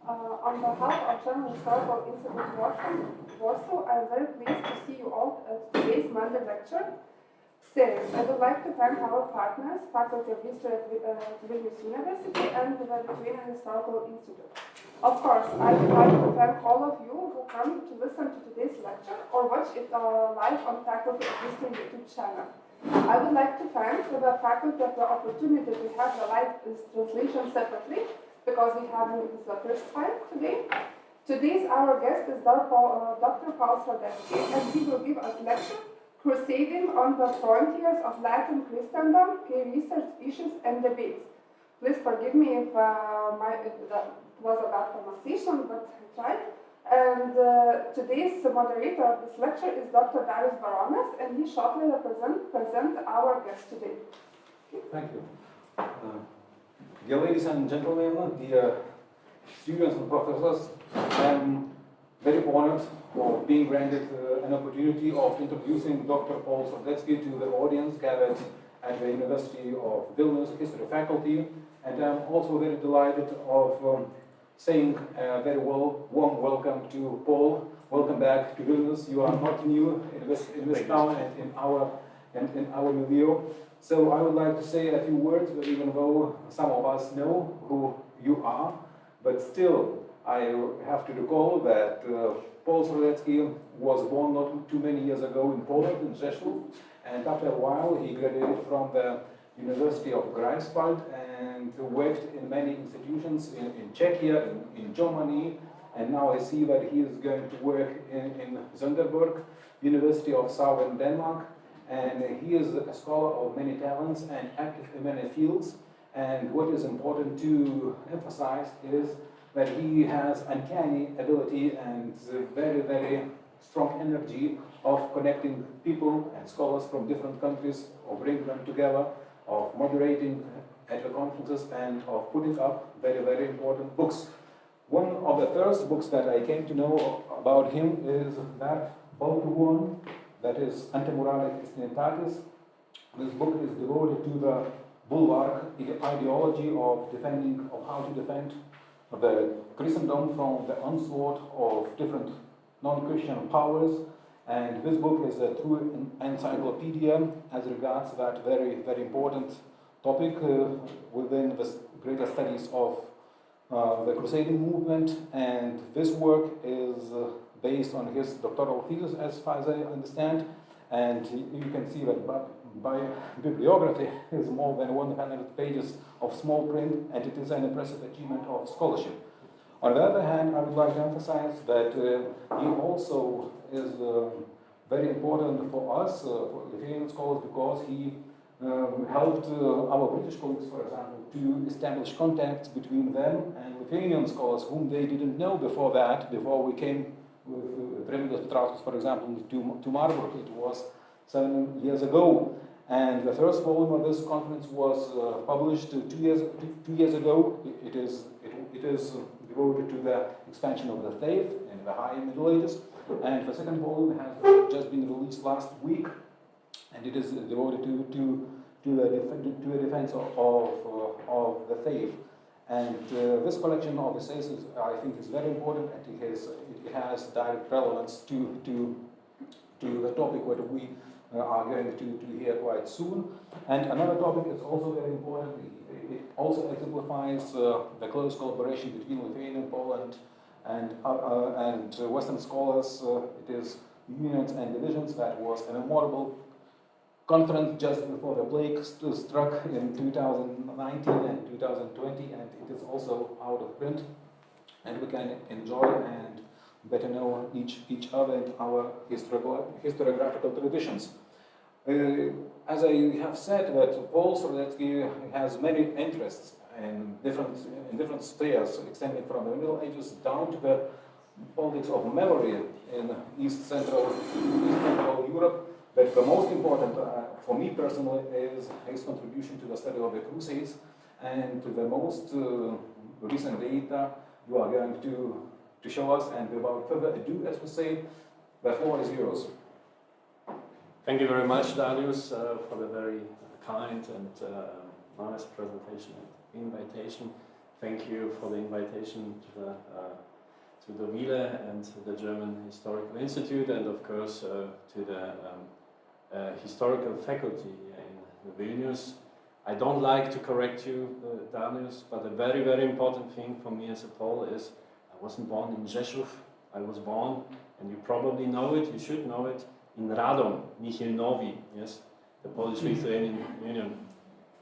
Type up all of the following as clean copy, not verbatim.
On behalf of German Historical Institute Warsaw, I am very pleased to see you all at today's Monday lecture series. I would like to thank our partners, Faculty of History at Vilnius University and the Lithuanian Historical Institute. Of course, I would like to thank all of you who come to listen to today's lecture or watch it live on Faculty of History YouTube channel. I would like to thank the faculty for the opportunity to have the live translation separately, because we have this the first time today. Today's our guest is Dr. Paul Srodecki, and he will give us lecture Crusading on the Frontiers of Latin Christendom, key research issues and debates. Please forgive me if that was a bad pronunciation, but I tried. And today's moderator of this lecture is Dr. Darius Baronas, and he shortly will present our guest today. Okay. Thank you. Dear ladies and gentlemen, dear students and professors, I'm very honored for being granted an opportunity of introducing Dr. Paul Srodecki to the audience gathered at the University of Vilnius History Faculty, and I'm also very delighted of saying a very warm welcome to Paul. Welcome back to Vilnius. You are not new in this town and in our milieu. So I would like to say a few words, even though some of us know who you are, but still I have to recall that Paul Srodecki was born not too many years ago in Poland, in Rzeszów, and after a while he graduated from the University of Greifswald and worked in many institutions in Czechia, in Germany, and now I see that he is going to work in Sønderborg, University of Southern Denmark, and he is a scholar of many talents and active in many fields. And what is important to emphasize is that he has uncanny ability and very, very strong energy of connecting people and scholars from different countries, of bringing them together, of moderating at the conferences, and of putting up very, very important books. One of the first books that I came to know about him is that one, that is Antemurale Christianitatis. This book is devoted to the bulwark ideology of how to defend the Christendom from the onslaught of different non-Christian powers. And this book is a true encyclopedia as regards that very, very important topic within the greater studies of the Crusading movement. And this work is based on his doctoral thesis, as far as I understand. And you can see that by bibliography is more than 100 pages of small print, and it is an impressive achievement of scholarship. On the other hand, I would like to emphasize that he also is very important for us, for Lithuanian scholars, because he helped our British colleagues, for example, to establish contacts between them and Lithuanian scholars whom they didn't know before that, before we came with Remigijus Petrauskas, for example, to Marburg. It was 7 years ago. And the first volume of this conference was published 2 years ago. It is devoted to the expansion of the faith in the High Middle Ages. And the second volume has just been released last week, and it is devoted to the defense of the faith. And this collection of essays, I think, is very important, and it has direct relevance to the topic that we are going to hear quite soon. And another topic is also very important. It also exemplifies the close collaboration between Lithuania, Poland, and Western scholars. It is unions and divisions. That was a memorable conference just before the plague struck in 2019 and 2020, and it is also out of print, and we can enjoy and better know each other and our historiographical traditions. As I have said, that Paul Srodecki has many interests in different spheres, extending from the Middle Ages down to the politics of memory in East Central Europe. But the most important for me personally is his contribution to the study of the Crusades, and the most recent data you are going to show us. And without further ado, as we say, the floor is yours. Thank you very much, Darius, for the very kind and honest presentation and invitation. thank you for the invitation to the Wille and the German Historical Institute, and of course to the Historical Faculty in Vilnius. I don't like to correct you, Darius, but a very, very important thing for me as a Pole is I wasn't born in Rzeszów. I was born, and you probably know it, you should know it, in Radom, Michilnowi, yes, the Polish-Lithuanian Union.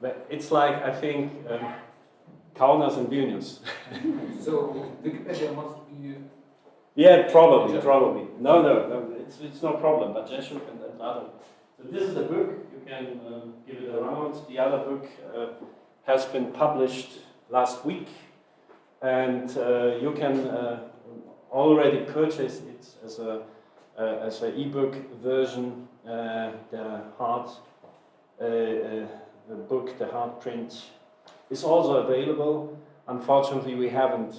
But it's like, I think, Kaunas and Vilnius. So Wikipedia must be... Yeah, probably. No, it's no problem, but Rzeszów and Radom. So this is the book, you can give it around. The other book has been published last week, and you can already purchase it as an e-book version. The hard book, the hard print, is also available. Unfortunately, we haven't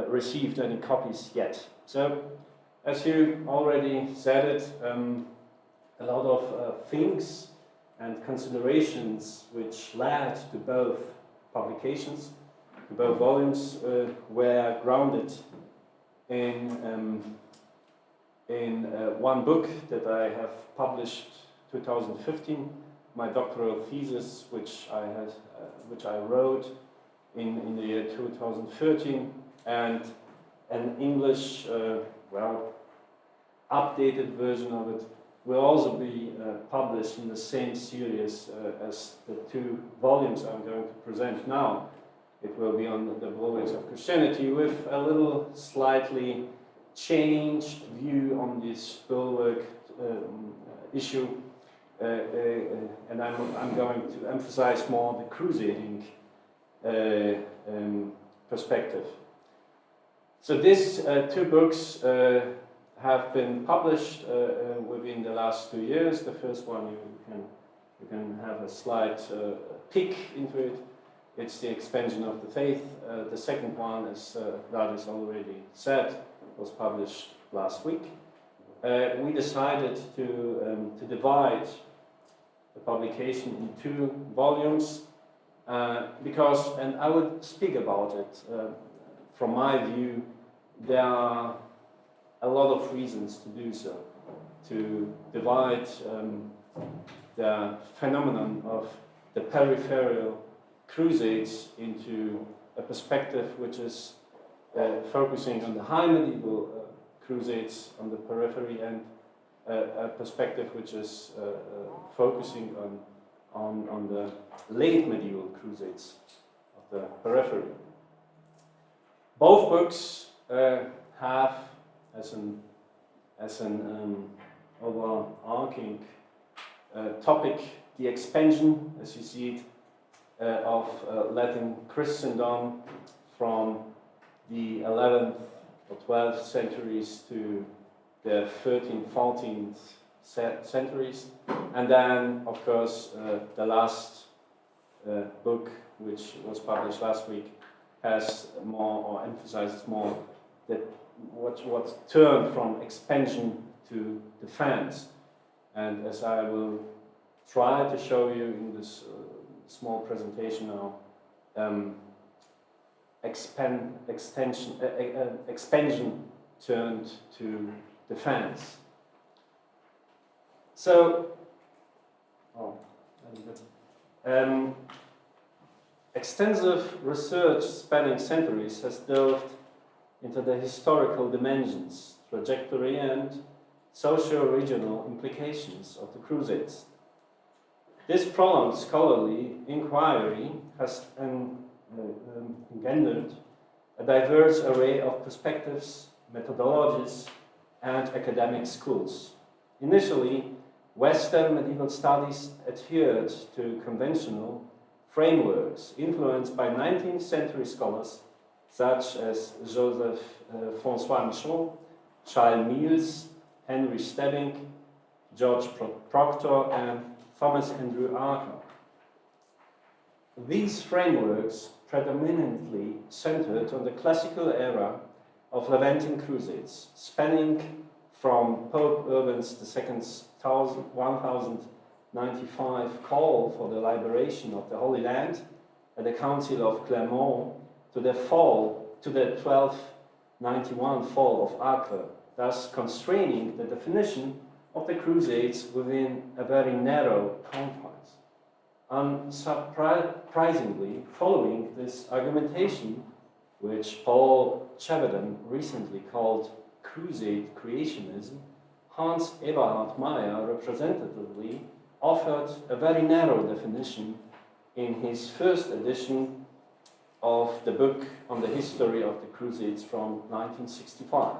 received any copies yet. So, as you already said it, a lot of things and considerations which led to both publications, to both volumes, were grounded in one book that I have published 2015, my doctoral thesis, which I wrote in the year 2013, and an English, updated version of it will also be published in the same series as the two volumes I'm going to present now. It will be on the Frontiers of Christianity with a little slightly changed view on this bulwark issue, and I'm going to emphasize more the crusading perspective. So these two books have been published within the last 2 years. The first one you can have a slight peek into it. It's the expansion of the faith. The second one, as Darius already said, was published last week. We decided to divide the publication in two volumes because, and I would speak about it, from my view, there are a lot of reasons to do so, to divide the phenomenon of the peripheral crusades into a perspective which is focusing on the high medieval crusades on the periphery, and a perspective which is focusing on the late medieval crusades of the periphery. Both books have as an overarching topic the expansion, as you see it, of Latin Christendom from the 11th or 12th centuries to the 13th, 14th centuries, and then, of course, the last book, which was published last week, has more, or emphasizes more, that what turned from expansion to defense. And as I will try to show you in this small presentation now, expansion turned to defense. So, extensive research spanning centuries has delved into the historical dimensions, trajectory, and socio-regional implications of the Crusades. This prolonged scholarly inquiry has engendered a diverse array of perspectives, methodologies, and academic schools. Initially, Western medieval studies adhered to conventional frameworks influenced by 19th century scholars such as Joseph François Michon, Charles Mills, Henry Stebbing, George Proctor, and Thomas Andrew Archer. These frameworks predominantly centered on the classical era of Levantine Crusades, spanning from Pope Urban II's 1095 call for the liberation of the Holy Land at the Council of Clermont to the 1291 fall of Acre, thus constraining the definition of the Crusades within a very narrow confines. Unsurprisingly, following this argumentation, which Paul Chevedden recently called Crusade creationism, Hans Eberhard Meyer representatively offered a very narrow definition in his first edition of the book on the history of the Crusades from 1965.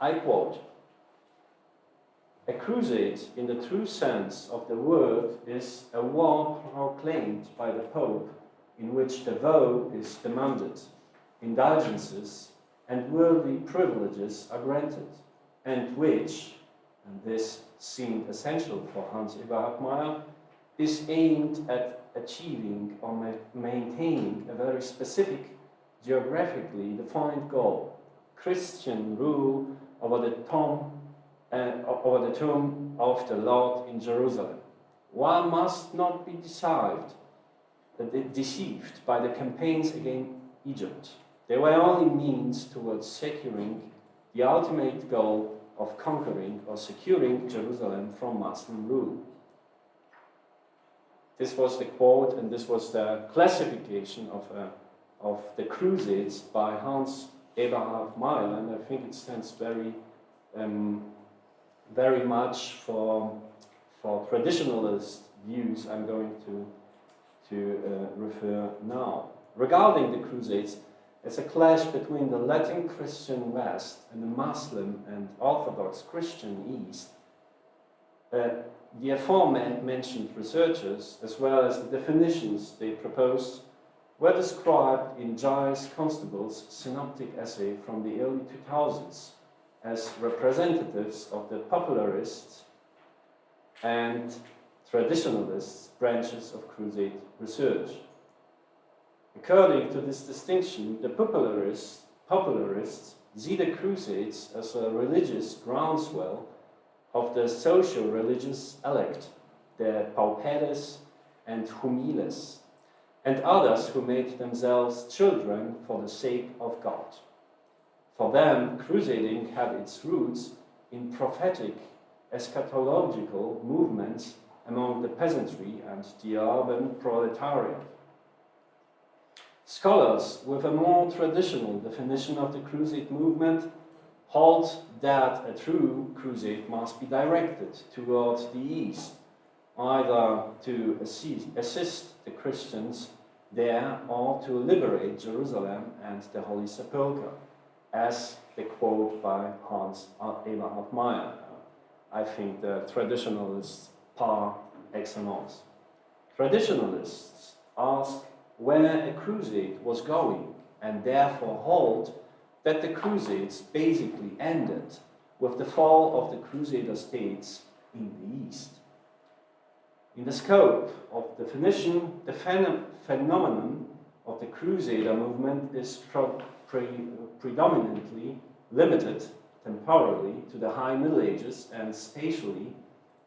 I quote, "A crusade in the true sense of the word is a war proclaimed by the Pope in which the vow is demanded, indulgences and worldly privileges are granted, and which," and this seemed essential for Hans Eberhard Meyer, "is aimed at achieving or maintaining a very specific, geographically defined goal, Christian rule over the tomb of the Lord in Jerusalem. One must not be deceived by the campaigns against Egypt. They were only means towards securing the ultimate goal of conquering or securing Jerusalem from Muslim rule." This was the quote, and this was the classification of the Crusades by Hans Eberhard Meyer, and I think it stands very much for traditionalist views I'm going to refer now. Regarding the Crusades, it's a clash between the Latin Christian West and the Muslim and Orthodox Christian East. The aforementioned researchers, as well as the definitions they proposed, were described in Giles Constable's synoptic essay from the early 2000s as representatives of the popularists and traditionalists branches of Crusade research. According to this distinction, the popularists see the Crusades as a religious groundswell of the socio-religious elect, the pauperes and humiles, and others who made themselves children for the sake of God. For them, crusading had its roots in prophetic, eschatological movements among the peasantry and the urban proletariat. Scholars with a more traditional definition of the Crusade movement hold that a true crusade must be directed towards the east, either to assist the Christians there or to liberate Jerusalem and the Holy Sepulchre, as the quote by Hans Eberhard Meyer. I think the traditionalists par excellence. Traditionalists ask where a crusade was going and therefore hold that the Crusades basically ended with the fall of the Crusader states in the East. In the scope of definition, the phenomenon of the Crusader movement is predominantly limited temporally to the High Middle Ages and spatially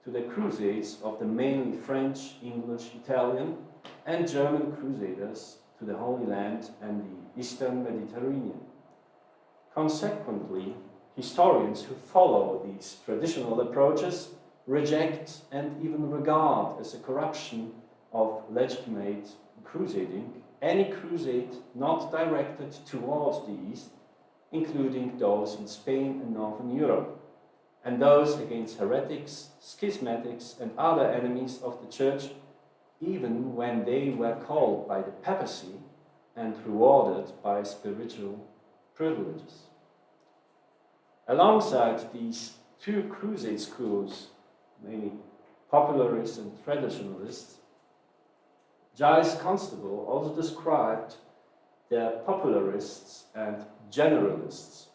to the Crusades of the mainly French, English, Italian and German Crusaders to the Holy Land and the Eastern Mediterranean. Consequently, historians who follow these traditional approaches reject and even regard as a corruption of legitimate crusading any crusade not directed towards the East, including those in Spain and Northern Europe, and those against heretics, schismatics, and other enemies of the Church, even when they were called by the papacy and rewarded by spiritual privileges. Alongside these two crusade schools, mainly popularists and traditionalists, Giles Constable also described the popularists and generalists,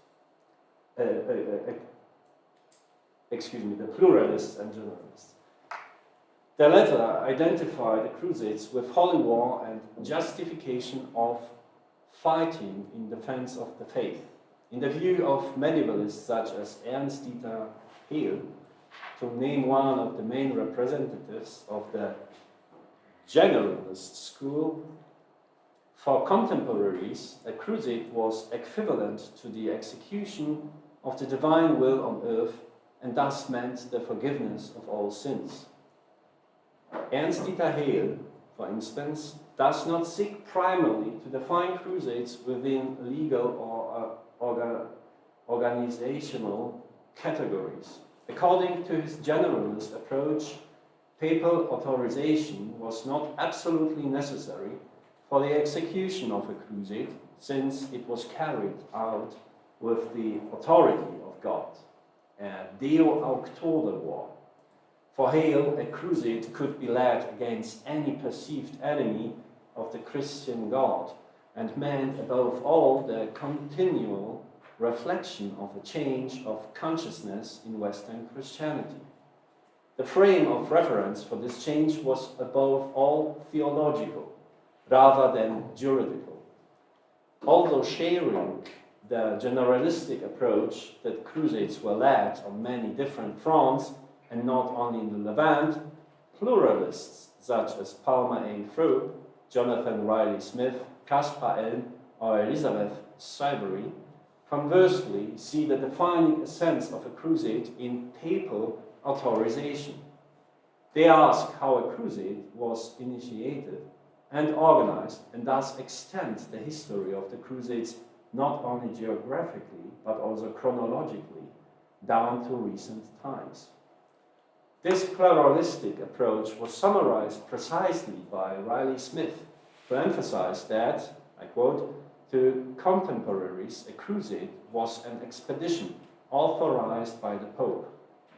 the pluralists and generalists. The latter identified the Crusades with holy war and justification of fighting in defense of the faith. In the view of medievalists such as Ernst Dieter Hehl, to name one of the main representatives of the generalist school, For contemporaries, a crusade was equivalent to the execution of the divine will on earth and thus meant the forgiveness of all sins. Ernst Dieter Hehl, for instance, does not seek primarily to define crusades within legal or organizational categories. According to his generalist approach, papal authorization was not absolutely necessary for the execution of a crusade, since it was carried out with the authority of God, Deo auctor war. For Hehl, a crusade could be led against any perceived enemy of the Christian God and meant above all the continual reflection of a change of consciousness in Western Christianity. The frame of reference for this change was above all theological rather than juridical. Although sharing the generalistic approach that crusades were led on many different fronts and not only in the Levant, pluralists such as Palmer A. Froop, Jonathan Riley Smith, Caspar Elm, or Elizabeth Sibery, conversely see the defining essence of a crusade in papal authorization. They ask how a crusade was initiated and organized, and thus extend the history of the crusades not only geographically, but also chronologically, down to recent times. This pluralistic approach was summarized precisely by Riley Smith, who emphasized that, I quote, to contemporaries, a crusade was an expedition authorized by the Pope,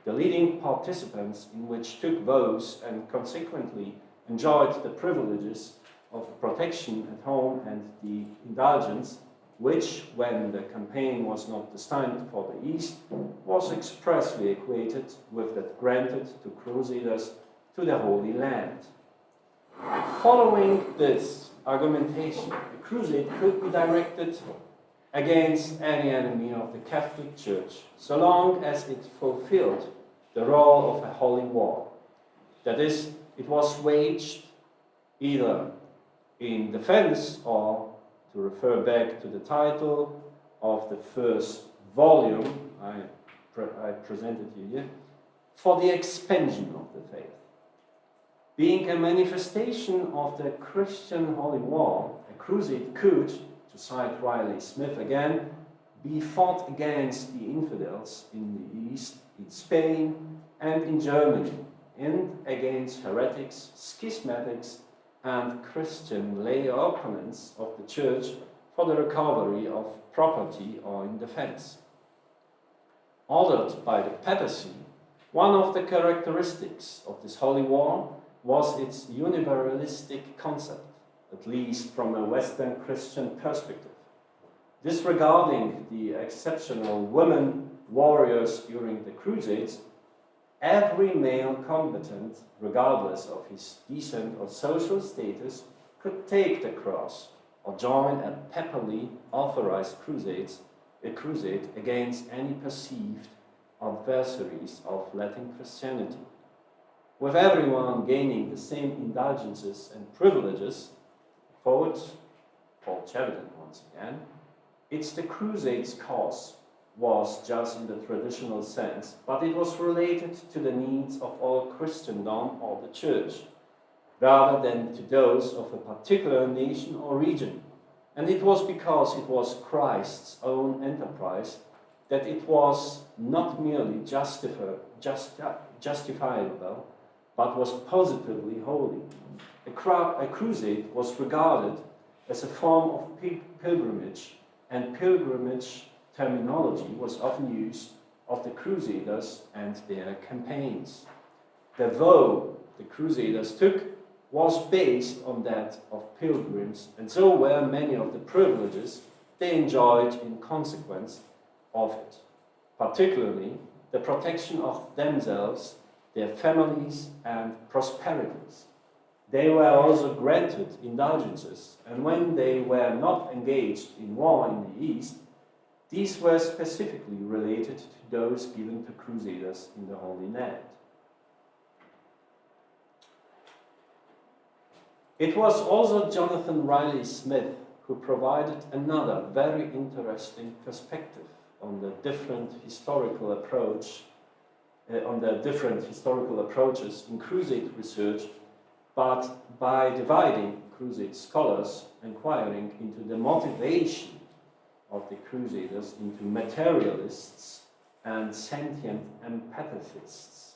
the leading participants in which took vows and consequently enjoyed the privileges of protection at home and the indulgence, which, when the campaign was not destined for the East, was expressly equated with that granted to crusaders to the Holy Land. Following this argumentation, a crusade could be directed against any enemy of the Catholic Church, so long as it fulfilled the role of a holy war. That is, it was waged either in defense or, to refer back to the title of the first volume I presented you here, for the expansion of the faith. Being a manifestation of the Christian holy war, a crusade could, to cite Riley Smith again, be fought against the infidels in the East, in Spain and in Germany, and against heretics, schismatics, and Christian lay opponents of the Church for the recovery of property or in defense. Ordered by the papacy, one of the characteristics of this holy war was its universalistic concept, at least from a Western Christian perspective. Disregarding the exceptional women warriors during the Crusades, every male combatant, regardless of his decent or social status, could take the cross or join a papally authorized a crusade against any perceived adversaries of Latin Christianity. With everyone gaining the same indulgences and privileges, quote Paul Chevedden once again, it's the Crusades' cause was just in the traditional sense, but it was related to the needs of all Christendom or the Church, rather than to those of a particular nation or region. And it was because it was Christ's own enterprise that it was not merely justifiable, but was positively holy. A crusade was regarded as a form of pilgrimage, and pilgrimage terminology was often used of the Crusaders and their campaigns. The vow the Crusaders took was based on that of pilgrims, and so were many of the privileges they enjoyed in consequence of it, particularly the protection of themselves, their families, and prosperities. They were also granted indulgences, and when they were not engaged in war in the East, these were specifically related to those given to Crusaders in the Holy Land. It was also Jonathan Riley Smith who provided another very interesting perspective on the different historical approaches in Crusade research, but by dividing Crusade scholars inquiring into the motivation of the Crusaders into materialists and sentient empathetists.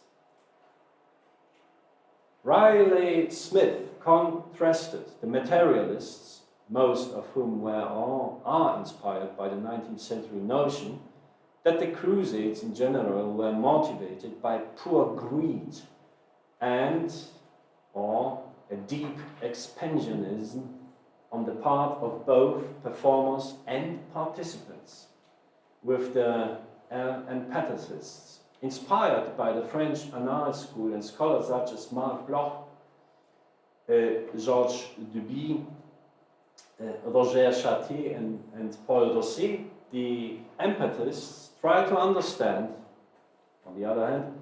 Riley Smith contrasted the materialists, most of whom are inspired by the 19th century notion that the Crusades in general were motivated by poor greed or a deep expansionism on the part of both performers and participants, with the empathetists, inspired by the French Annales school and scholars such as Marc Bloch, Georges Duby, Roger Chartier and Paul Dosset. The empathetists try to understand, on the other hand,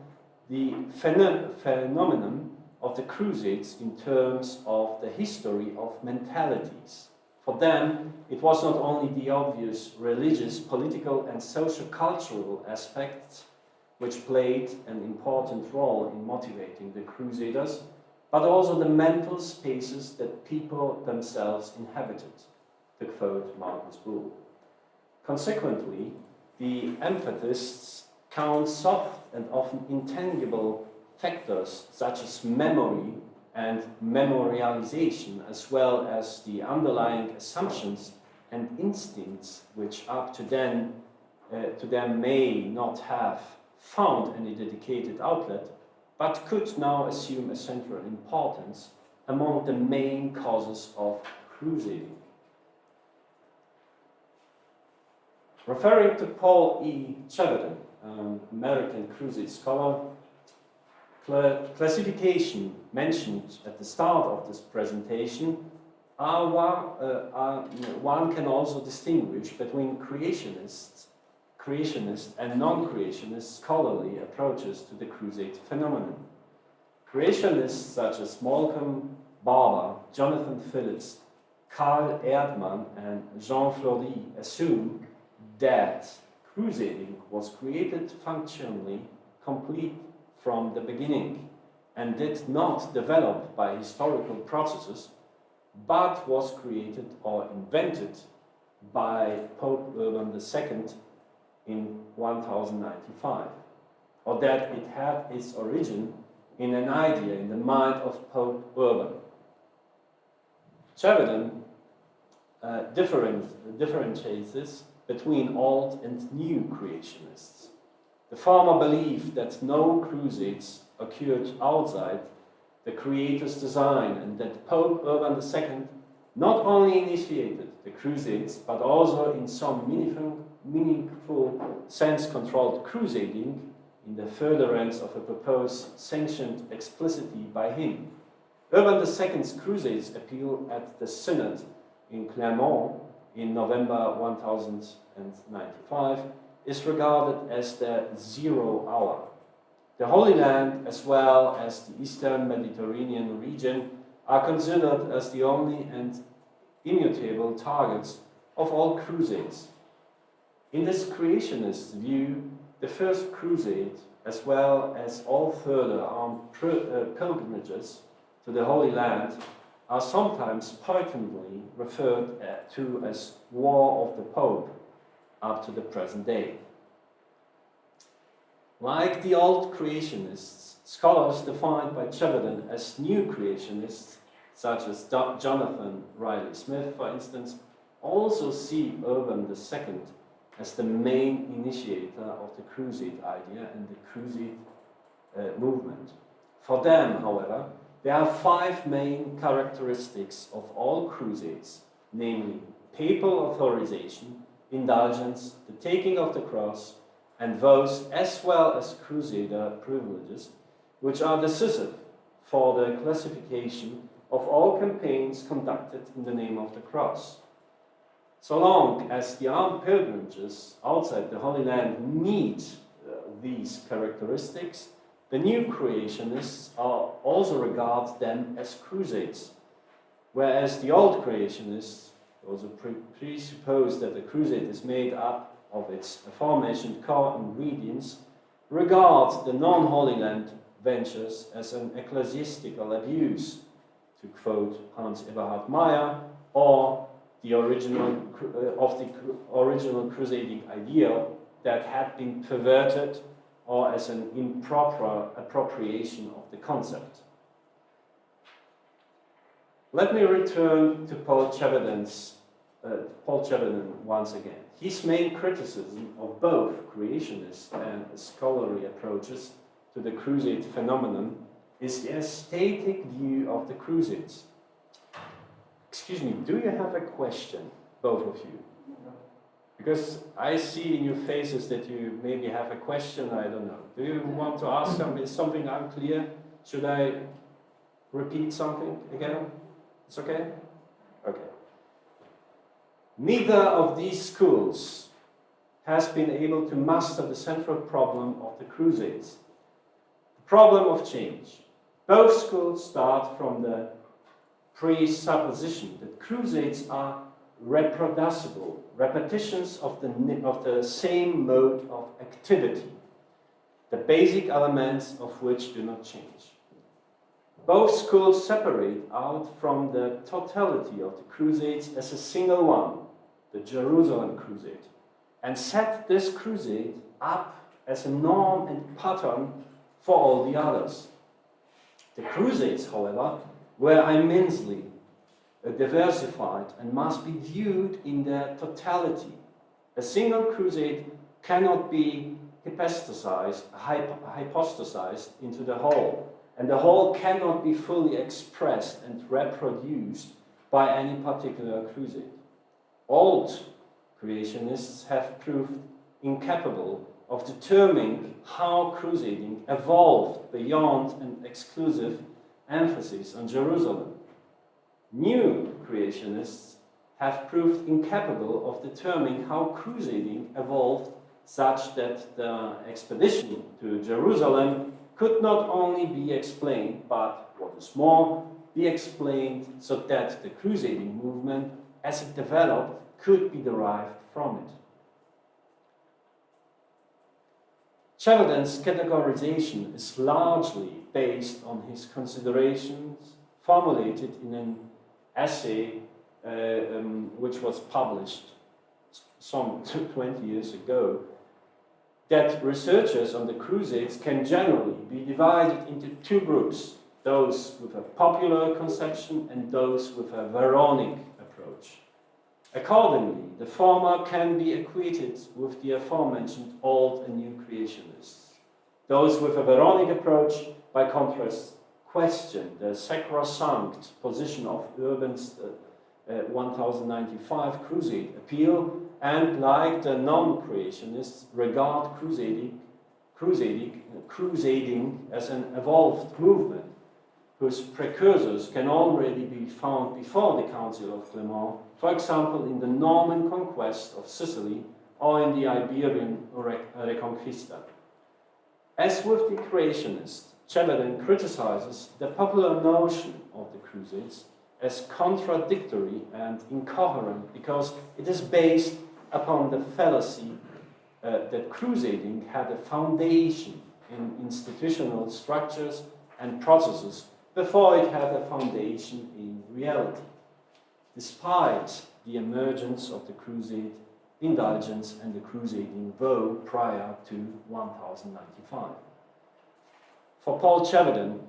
the phenomenon of the Crusades in terms of the history of mentalities. For them, it was not only the obvious religious, political and social-cultural aspects which played an important role in motivating the Crusaders, but also the mental spaces that people themselves inhabited, to quote Marcus Bull. Consequently, the empathetists count soft and often intangible factors such as memory and memorialization, as well as the underlying assumptions and instincts which up to them may not have found any dedicated outlet, but could now assume a central importance among the main causes of crusading. Referring to Paul E. Chevedden, an American crusade scholar, classification mentioned at the start of this presentation one can also distinguish between creationist and non-creationist scholarly approaches to the crusade phenomenon. Creationists such as Malcolm Barber, Jonathan Phillips, Karl Erdmann and Jean Fleury assume that crusading was created functionally complete from the beginning and did not develop by historical processes, but was created or invented by Pope Urban II in 1095, or that it had its origin in an idea in the mind of Pope Urban. Chevedden differentiates between old and new creationists. The former believed that no crusades occurred outside the Creator's design and that Pope Urban II not only initiated the crusades but also in some meaningful sense controlled crusading in the furtherance of a purpose sanctioned explicitly by him. Urban II's crusades appeal at the Synod in Clermont in November 1095 is regarded as the 0 hour. The Holy Land, as well as the Eastern Mediterranean region, are considered as the only and immutable targets of all crusades. In this creationist view, the First Crusade, as well as all further armed pilgrimages to the Holy Land, are sometimes pointedly referred to as War of the Pope up to the present day. Like the old creationists, scholars defined by Chevedden as new creationists, such as Jonathan Riley Smith, for instance, also see Urban II as the main initiator of the crusade idea and the crusade movement. For them, however, there are 5 main characteristics of all crusades, namely papal authorization, indulgence, the taking of the cross, and vows as well as crusader privileges, which are decisive for the classification of all campaigns conducted in the name of the cross. So long as the armed pilgrimages outside the Holy Land meet these characteristics, the new creationists also regard them as crusades, whereas the old creationists also presuppose that the crusade is made up of its aforementioned core ingredients, regards the non-Holy Land ventures as an ecclesiastical abuse, to quote Hans Eberhard Meyer, or the original crusading ideal that had been perverted, or as an improper appropriation of the concept. Let me return to Paul Chevedden once again. His main criticism of both creationist and scholarly approaches to the crusade phenomenon is the aesthetic view of the crusades. Excuse me, do you have a question, both of you? Because I see in your faces that you maybe have a question, I don't know. Do you want to ask something? Is something unclear? Should I repeat something again? It's okay? Okay. Neither of these schools has been able to master the central problem of the Crusades, the problem of change. Both schools start from the presupposition that Crusades are reproducible, repetitions of the same mode of activity, the basic elements of which do not change. Both schools separate out from the totality of the Crusades as a single one, the Jerusalem Crusade, and set this crusade up as a norm and pattern for all the others. The Crusades, however, were immensely diversified and must be viewed in their totality. A single crusade cannot be hypostasized into the whole, and the whole cannot be fully expressed and reproduced by any particular crusade. Old creationists have proved incapable of determining how crusading evolved beyond an exclusive emphasis on Jerusalem. New creationists have proved incapable of determining how crusading evolved such that the expedition to Jerusalem could not only be explained, but, what is more, be explained so that the crusading movement, as it developed, could be derived from it. Chevedden's categorization is largely based on his considerations formulated in an essay which was published some 20 years ago, that researchers on the Crusades can generally be divided into two groups, those with a popular conception and those with a Varonic approach. Accordingly, the former can be equated with the aforementioned Old and New creationists. Those with a Varonic approach, by contrast, question the sacrosanct position of Urban's 1095 Crusade appeal, and, like the non-creationists, regard crusading as an evolved movement, whose precursors can already be found before the Council of Clermont, for example in the Norman conquest of Sicily or in the Iberian Reconquista. As with the creationists, Chevedden criticizes the popular notion of the Crusades as contradictory and incoherent because it is based upon the fallacy that crusading had a foundation in institutional structures and processes before it had a foundation in reality, despite the emergence of the crusade indulgence and the crusading vow prior to 1095. For Paul Chevedden,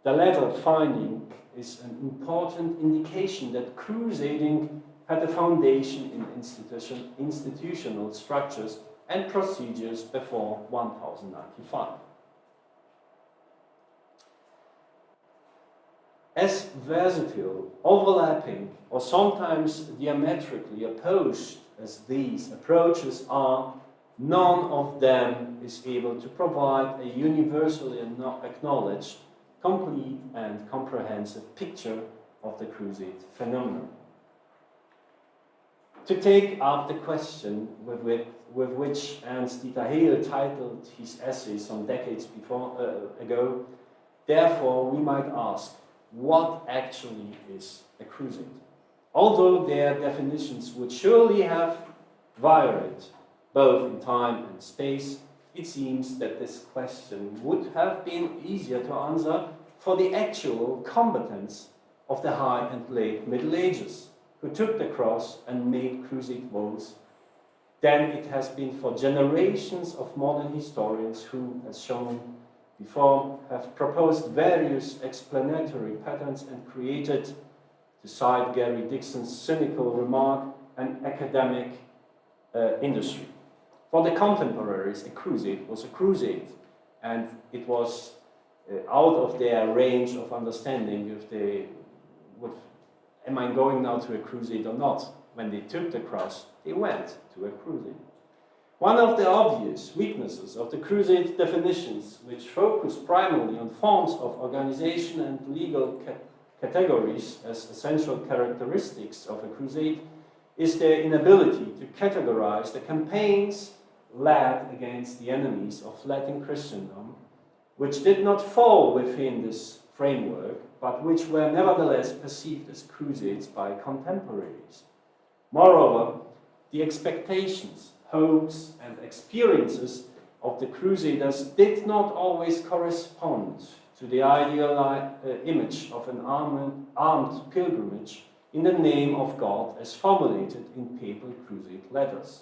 the latter finding is an important indication that crusading had a foundation in institutional structures and procedures before 1095. As versatile, overlapping, or sometimes diametrically opposed as these approaches are, none of them is able to provide a universally acknowledged, complete and comprehensive picture of the crusade phenomenon. To take up the question with which Ernst-Dieter Hegel titled his essay some decades ago, therefore we might ask, what actually is a crusade? Although their definitions would surely have varied both in time and space, it seems that this question would have been easier to answer for the actual combatants of the High and Late Middle Ages, who took the cross and made crusade vows, than it has been for generations of modern historians who, as shown before, have proposed various explanatory patterns and created, to cite Gary Dixon's cynical remark, an academic industry. For the contemporaries, a crusade was a crusade, and it was out of their range of understanding if they would, am I going now to a crusade or not? When they took the cross, they went to a crusade. One of the obvious weaknesses of the crusade definitions, which focus primarily on forms of organization and legal categories as essential characteristics of a crusade, is their inability to categorize the campaigns led against the enemies of Latin Christendom, which did not fall within this framework, but which were nevertheless perceived as crusades by contemporaries. Moreover, the expectations, hopes, and experiences of the Crusaders did not always correspond to the ideal image of an armed pilgrimage in the name of God as formulated in papal crusade letters.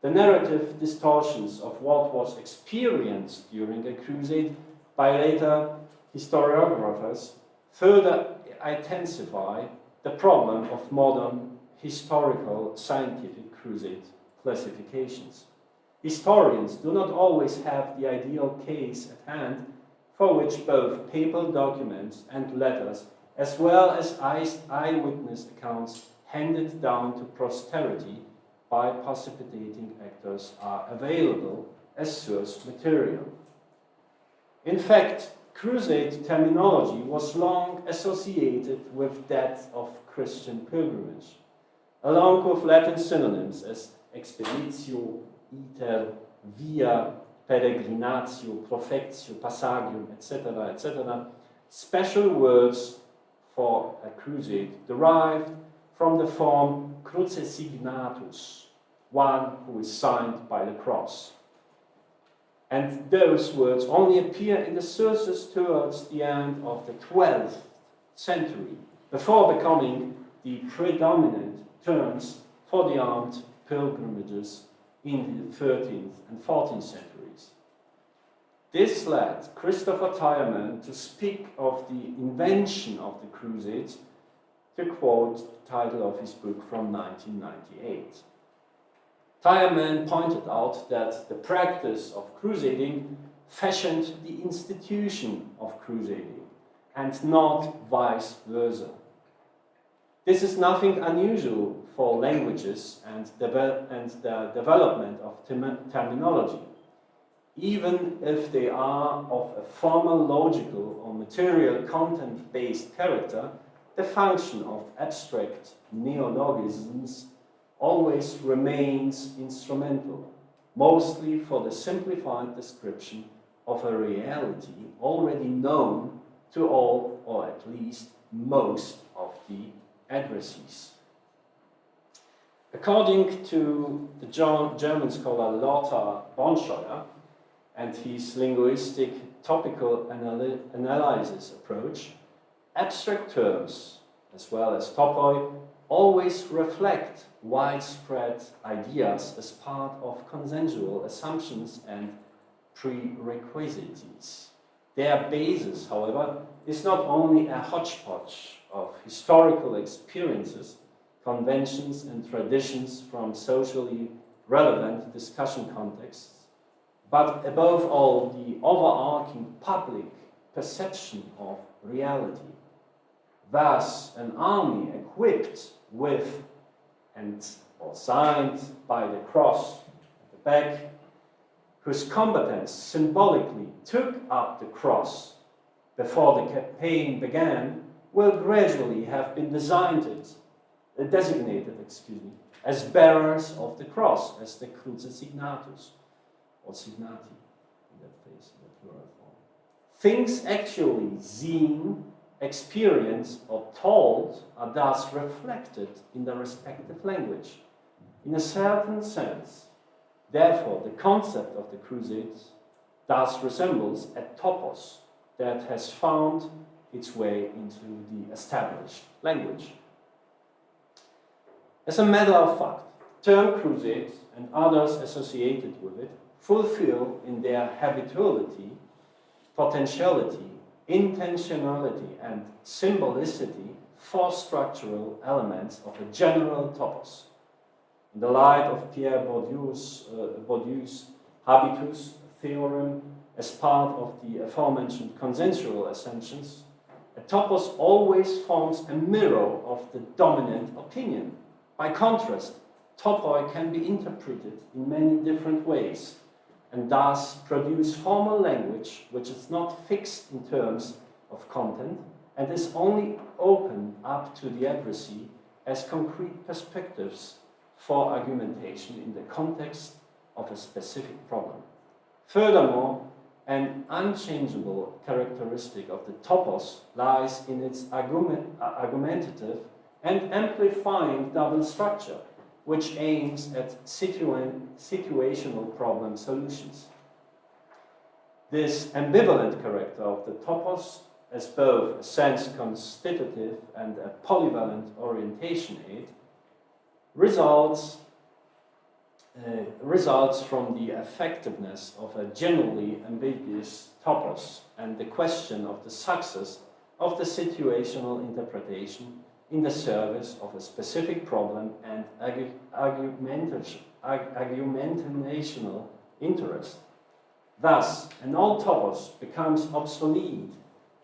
The narrative distortions of what was experienced during a crusade by later historiographers further intensify the problem of modern historical scientific crusade classifications. Historians do not always have the ideal case at hand for which both papal documents and letters, as well as eyewitness accounts handed down to posterity by participating actors, are available as source material. In fact, crusade terminology was long associated with that of Christian pilgrimage, along with Latin synonyms as expeditio, iter, via, peregrinatio, profectio, passagium, etc., etc. Special words for a crusade derived from the form crucesignatus, one who is signed by the cross. And those words only appear in the sources towards the end of the 12th century, before becoming the predominant terms for the armed pilgrimages in the 13th and 14th centuries. This led Christopher Tyerman to speak of the invention of the Crusades, to quote the title of his book from 1998. Tyerman pointed out that the practice of crusading fashioned the institution of crusading, and not vice versa. This is nothing unusual for languages and the development of terminology. Even if they are of a formal, logical, or material content-based character, the function of abstract neologisms always remains instrumental, mostly for the simplified description of a reality already known to all, or at least most, of the addressees. According to the German scholar Lothar Bonscheuer and his linguistic topical analysis approach, abstract terms, as well as topoi, always reflect widespread ideas as part of consensual assumptions and prerequisites. Their basis, however, is not only a hodgepodge of historical experiences, conventions, and traditions from socially relevant discussion contexts, but above all, the overarching public perception of reality. Thus, an army equipped with or signed by the cross at the back, whose combatants symbolically took up the cross before the campaign began, will gradually have been designated as bearers of the cross, as the crucesignatus, or signati, in that case, in the plural form. Things actually seen experienced or told are thus reflected in the respective language. In a certain sense, therefore, the concept of the Crusades thus resembles a topos that has found its way into the established language. As a matter of fact, the term crusade and others associated with it fulfill in their habituality, potentiality, intentionality, and symbolicity four structural elements of a general topos. In the light of Pierre Bourdieu's habitus theorem, as part of the aforementioned consensual assumptions, a topos always forms a mirror of the dominant opinion. By contrast, topoi can be interpreted in many different ways, and thus produce formal language which is not fixed in terms of content and is only opened up to the addressee as concrete perspectives for argumentation in the context of a specific problem. Furthermore, an unchangeable characteristic of the topos lies in its argumentative and amplifying double structure, which aims at situational problem solutions. This ambivalent character of the topos, as both a sense constitutive and a polyvalent orientation aid, results from the effectiveness of a generally ambiguous topos and the question of the success of the situational interpretation in the service of a specific problem and argumentational interest. Thus, an old topos becomes obsolete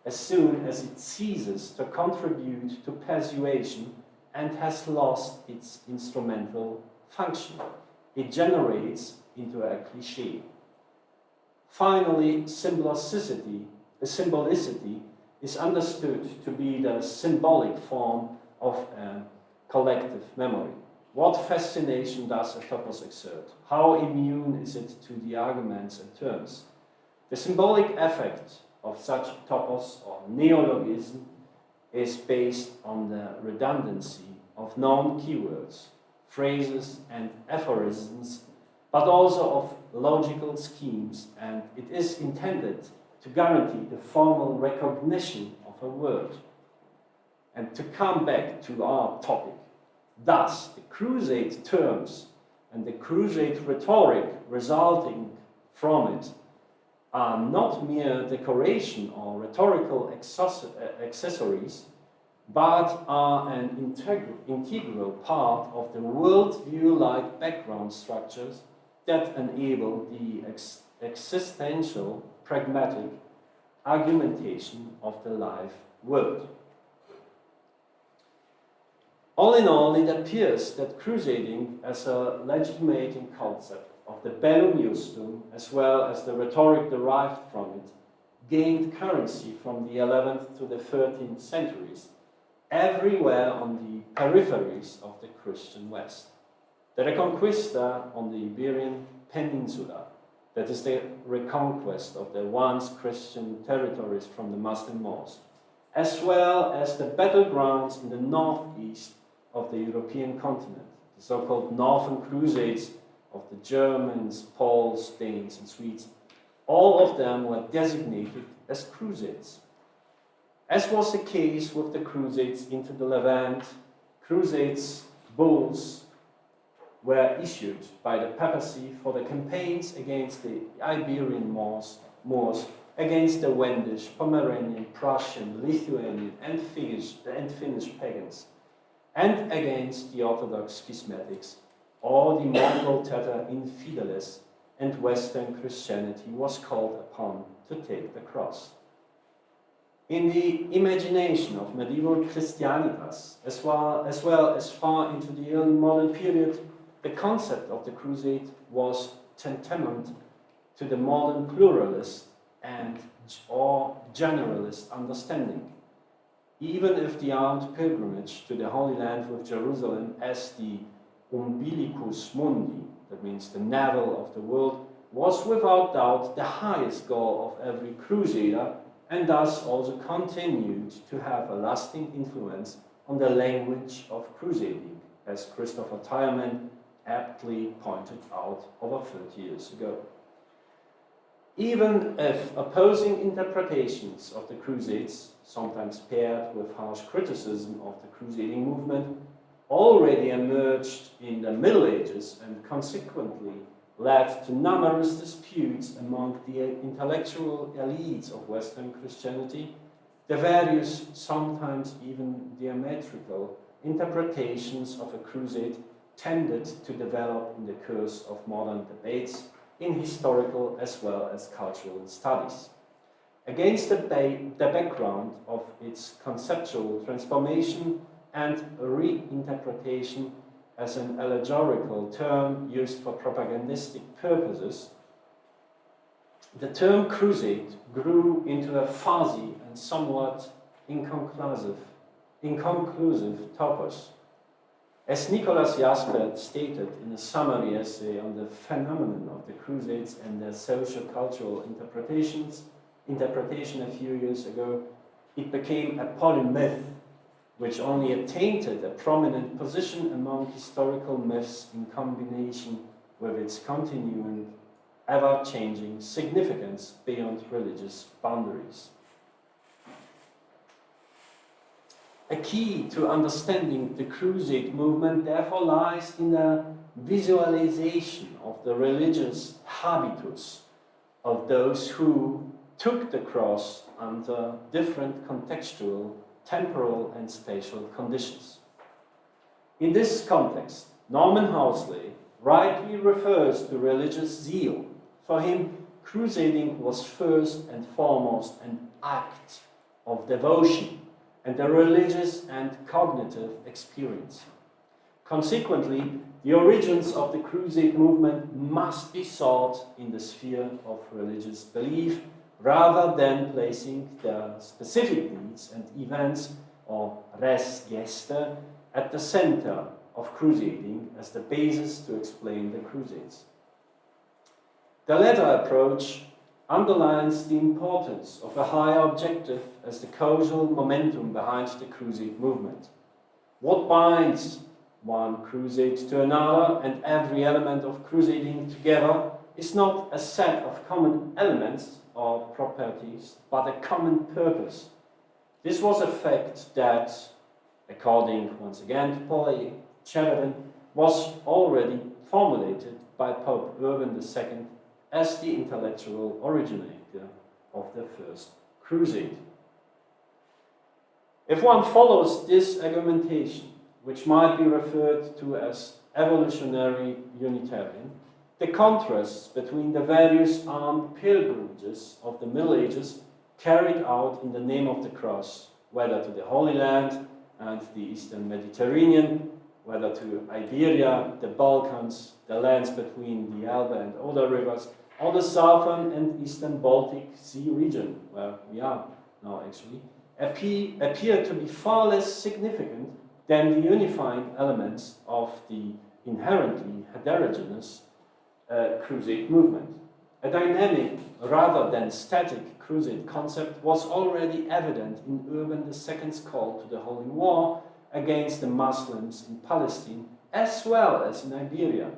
as soon as it ceases to contribute to persuasion and has lost its instrumental function. It generates into a cliché. Finally, symbolicity is understood to be the symbolic form of a collective memory. What fascination does a topos exert? How immune is it to the arguments and terms? The symbolic effect of such topos or neologism is based on the redundancy of known keywords, phrases and aphorisms, but also of logical schemes, and it is intended to guarantee the formal recognition of a word. And to come back to our topic, thus the crusade terms and the crusade rhetoric resulting from it are not mere decoration or rhetorical accessories, but are an integral part of the worldview-like background structures that enable the existential, pragmatic argumentation of the live world. All in all, it appears that crusading as a legitimating concept of the bellum justum, as well as the rhetoric derived from it, gained currency from the 11th to the 13th centuries, everywhere on the peripheries of the Christian West. The Reconquista on the Iberian Peninsula, that is the reconquest of the once Christian territories from the Muslim Moors, as well as the battlegrounds in the northeast of the European continent, the so-called Northern Crusades of the Germans, Poles, Danes, and Swedes. All of them were designated as crusades. As was the case with the crusades into the Levant, crusades bulls were issued by the papacy for the campaigns against the Iberian Moors, against the Wendish, Pomeranian, Prussian, Lithuanian, and Finnish pagans, and against the Orthodox schismatics, or the Mongol Tatar infideles, and Western Christianity was called upon to take the cross. In the imagination of medieval Christianitas, as well as far into the early modern period, the concept of the crusade was tantamount to the modern pluralist or generalist understanding. Even if the armed pilgrimage to the Holy Land with Jerusalem as the umbilicus mundi, that means the navel of the world, was without doubt the highest goal of every crusader, and thus also continued to have a lasting influence on the language of crusading, as Christopher Tyerman aptly pointed out over 30 years ago. Even if opposing interpretations of the Crusades, sometimes paired with harsh criticism of the crusading movement, already emerged in the Middle Ages and consequently led to numerous disputes among the intellectual elites of Western Christianity, the various, sometimes even diametrical, interpretations of a crusade tended to develop in the course of modern debates in historical as well as cultural studies. Against the background of its conceptual transformation and reinterpretation as an allegorical term used for propagandistic purposes, the term crusade grew into a fuzzy and somewhat inconclusive topos. As Nicholas Jaspert stated in a summary essay on the phenomenon of the Crusades and their socio-cultural interpretation a few years ago, it became a polymyth which only attained a prominent position among historical myths in combination with its continuing, ever-changing significance beyond religious boundaries. A key to understanding the Crusade movement therefore lies in the visualization of the religious habitus of those who took the cross under different contextual, temporal and spatial conditions. In this context, Norman Housley rightly refers to religious zeal. For him, crusading was first and foremost an act of devotion and a religious and cognitive experience. Consequently, the origins of the Crusade movement must be sought in the sphere of religious belief rather than placing their specific needs and events, or res gesta, at the center of crusading as the basis to explain the Crusades. The latter approach underlines the importance of a higher objective as the causal momentum behind the Crusade movement. What binds one crusade to another and every element of crusading together is not a set of common elements or properties, but a common purpose. This was a fact that, according once again to Paul Sheridan, was already formulated by Pope Urban II as the intellectual originator of the First Crusade. If one follows this argumentation, which might be referred to as evolutionary Unitarian, the contrasts between the various armed pilgrimages of the Middle Ages carried out in the name of the cross, whether to the Holy Land and the Eastern Mediterranean, whether to Iberia, the Balkans, the lands between the Elbe and Oder rivers, or the southern and eastern Baltic Sea region, where we are now actually, appear to be far less significant than the unifying elements of the inherently heterogeneous Crusade movement. A dynamic rather than static Crusade concept was already evident in Urban II's call to the Holy War against the Muslims in Palestine as well as in Iberia.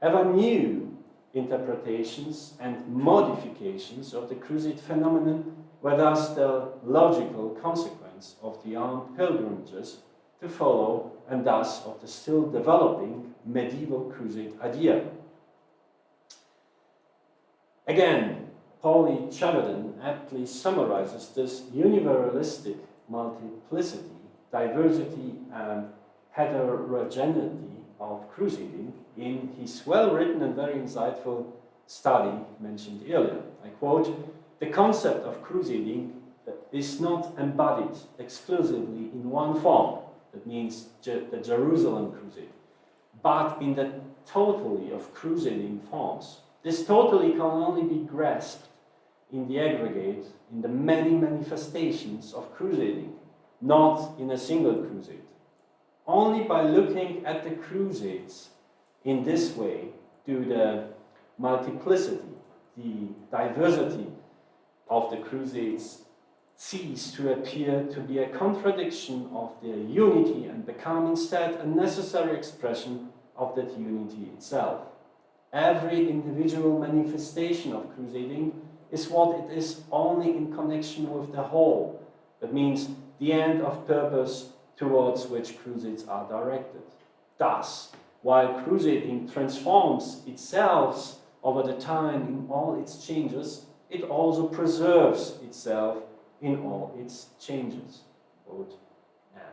Ever new interpretations and modifications of the Crusade phenomenon were thus the logical consequence of the armed pilgrimages to follow, and thus of the still developing medieval Crusade idea. Again, Paul Sheridan aptly summarizes this universalistic multiplicity, diversity, and heterogeneity of crusading in his well-written and very insightful study mentioned earlier. I quote, "The concept of crusading is not embodied exclusively in one form, that means the Jerusalem Crusade, but in the totality of crusading forms. This totally can only be grasped in the aggregate, in the many manifestations of crusading, not in a single crusade. Only by looking at the crusades in this way do the multiplicity, the diversity of the Crusades cease to appear to be a contradiction of their unity and become instead a necessary expression of that unity itself. Every individual manifestation of crusading is what it is only in connection with the whole. That means the end of purpose towards which crusades are directed. Thus, while crusading transforms itself over the time in all its changes, it also preserves itself in all its changes. Quote, and.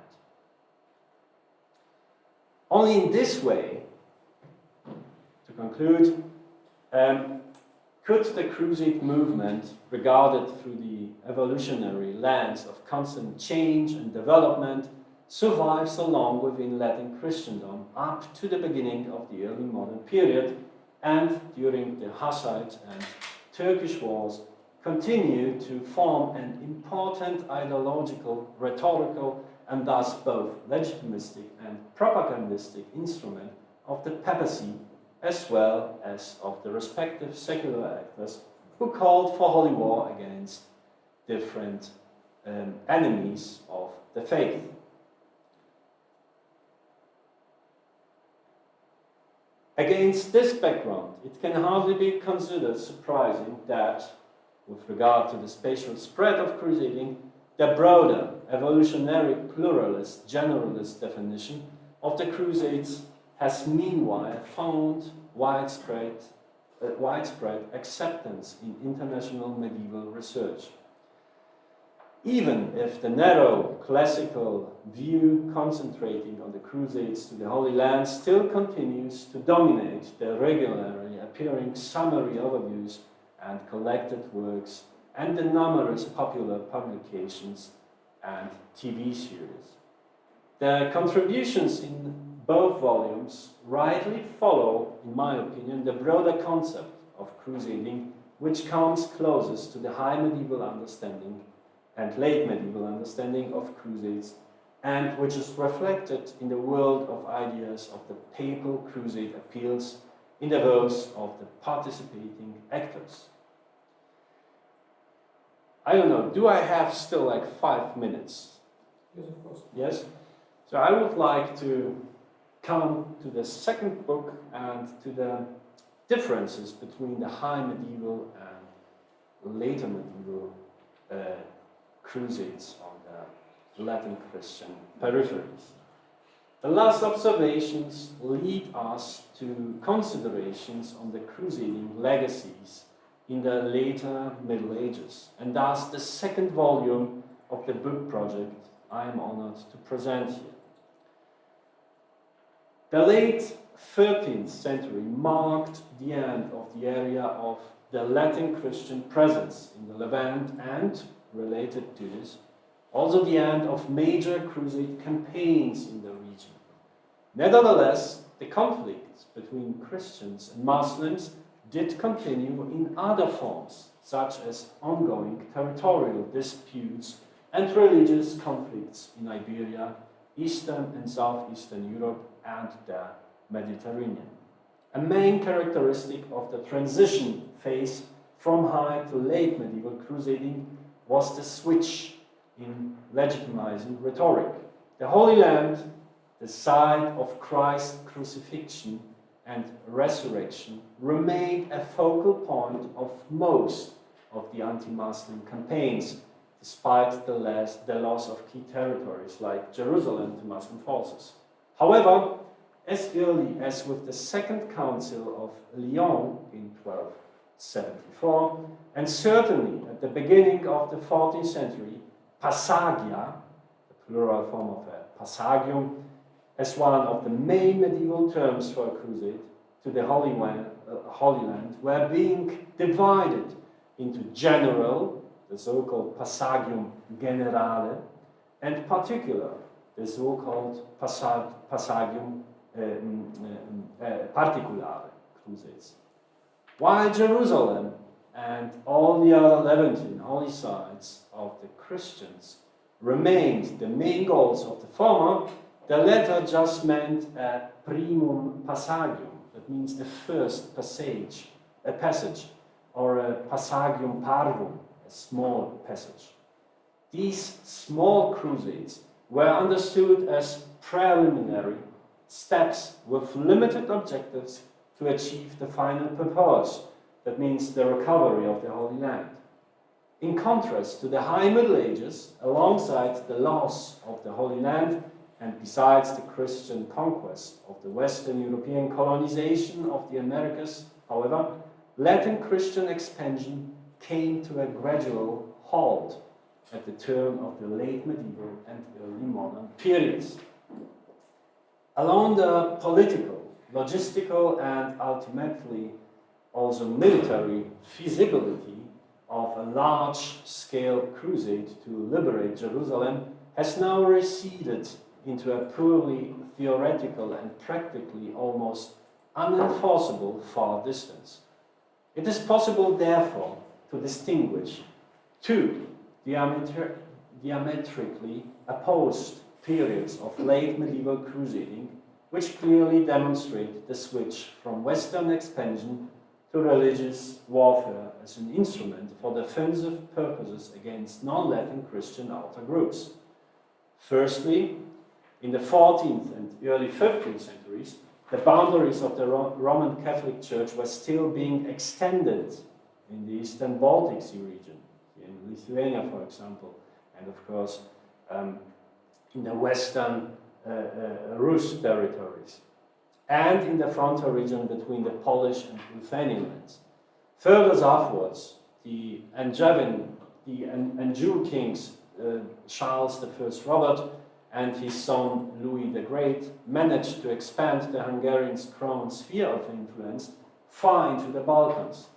Only in this way, to conclude, could the Crusade movement, regarded through the evolutionary lens of constant change and development, survive so long within Latin Christendom up to the beginning of the early modern period, and during the Hussite and Turkish wars continue to form an important ideological, rhetorical, and thus both legitimistic and propagandistic instrument of the papacy, as well as of the respective secular actors who called for holy war against different enemies of the faith. Against this background, it can hardly be considered surprising that, with regard to the spatial spread of crusading, the broader, evolutionary, pluralist, generalist definition of the Crusades has meanwhile found widespread acceptance in international medieval research. Even if the narrow classical view concentrating on the Crusades to the Holy Land still continues to dominate the regularly appearing summary overviews and collected works and the numerous popular publications and TV series. The contributions in both volumes rightly follow, in my opinion, the broader concept of crusading, which comes closest to the high medieval understanding and late medieval understanding of crusades, and which is reflected in the world of ideas of the papal crusade appeals in the voice of the participating actors. I don't know, do I have still like 5 minutes? Yes, of course. Yes? So I would like to come to the second book and to the differences between the high medieval and later medieval crusades on the Latin Christian peripheries. The last observations lead us to considerations on the crusading legacies in the later Middle Ages, and thus the second volume of the book project I am honored to present here. The late 13th century marked the end of the era of the Latin Christian presence in the Levant and, related to this, also the end of major crusade campaigns in the region. Nevertheless, the conflicts between Christians and Muslims did continue in other forms, such as ongoing territorial disputes and religious conflicts in Iberia, Eastern and Southeastern Europe, and the Mediterranean. A main characteristic of the transition phase from high to late medieval crusading was the switch in legitimizing rhetoric. The Holy Land, the site of Christ's crucifixion and resurrection, remained a focal point of most of the anti-Muslim campaigns, despite the loss of key territories like Jerusalem to Muslim forces. However, as early as with the Second Council of Lyon in 1274, and certainly at the beginning of the 14th century, passagia, the plural form of a passagium, as one of the main medieval terms for a crusade to the Holy Land, were being divided into general, the so-called passagium generale, and particular, the so-called passagium particulare crusades. While Jerusalem and all the other Levantine holy sites of the Christians remained the main goals of the former, the latter just meant a primum passagium, that means a first passage, or a passagium parvum, a small passage. These small crusades were understood as preliminary steps with limited objectives to achieve the final purpose, that means the recovery of the Holy Land. In contrast to the High Middle Ages, alongside the loss of the Holy Land and besides the Christian conquest of the Western European colonization of the Americas, however, Latin Christian expansion came to a gradual halt at the turn of the late medieval and early modern periods. Along the political, logistical, and ultimately also military feasibility of a large-scale crusade to liberate Jerusalem has now receded into a purely theoretical and practically almost unenforceable far distance. It is possible, therefore, to distinguish two diametrically opposed periods of late medieval crusading, which clearly demonstrate the switch from Western expansion to religious warfare as an instrument for defensive purposes against non-Latin Christian outer groups. Firstly, in the 14th and early 15th centuries, the boundaries of the Roman Catholic Church were still being extended in the Eastern Baltic Sea region, in Lithuania, for example, and of course in the Western Rus territories, and in the frontier region between the Polish and Ruthenian lands. Further southwards, the Anjou kings Charles I Robert and his son Louis the Great managed to expand the Hungarian crown sphere of influence far into the Balkans.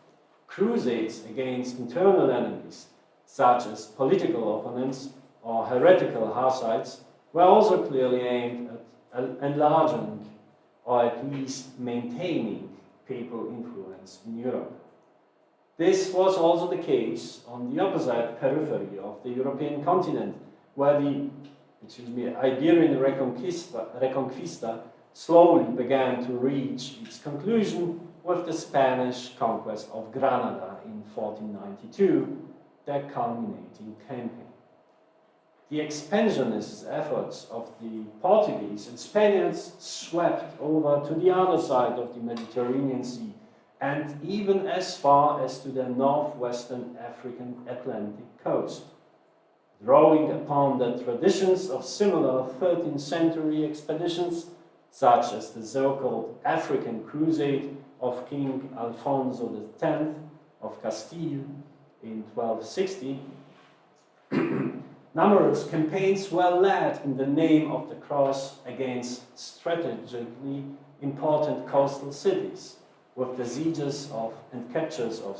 Crusades against internal enemies, such as political opponents or heretical Hussites, were also clearly aimed at enlarging or at least maintaining papal influence in Europe. This was also the case on the opposite periphery of the European continent, where the Iberian Reconquista slowly began to reach its conclusion with the Spanish conquest of Granada in 1492, their culminating campaign. The expansionist efforts of the Portuguese and Spaniards swept over to the other side of the Mediterranean Sea and even as far as to the northwestern African Atlantic coast. Drawing upon the traditions of similar 13th century expeditions, such as the so-called African Crusade of King Alfonso X of Castile in 1260, numerous campaigns were led in the name of the cross against strategically important coastal cities, with the sieges and captures of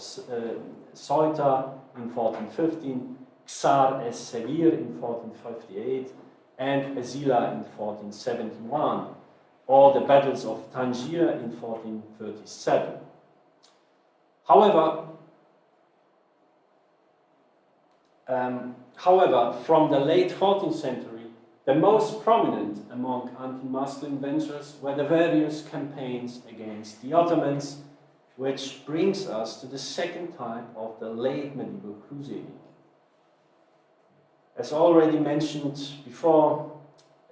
Ceuta in 1415, Ksar es-Sevir in 1458, and Azila in 1471, or the battles of Tangier in 1437. However, from the late 14th century, the most prominent among anti-Muslim ventures were the various campaigns against the Ottomans, which brings us to the second type of the late medieval crusading. As already mentioned before,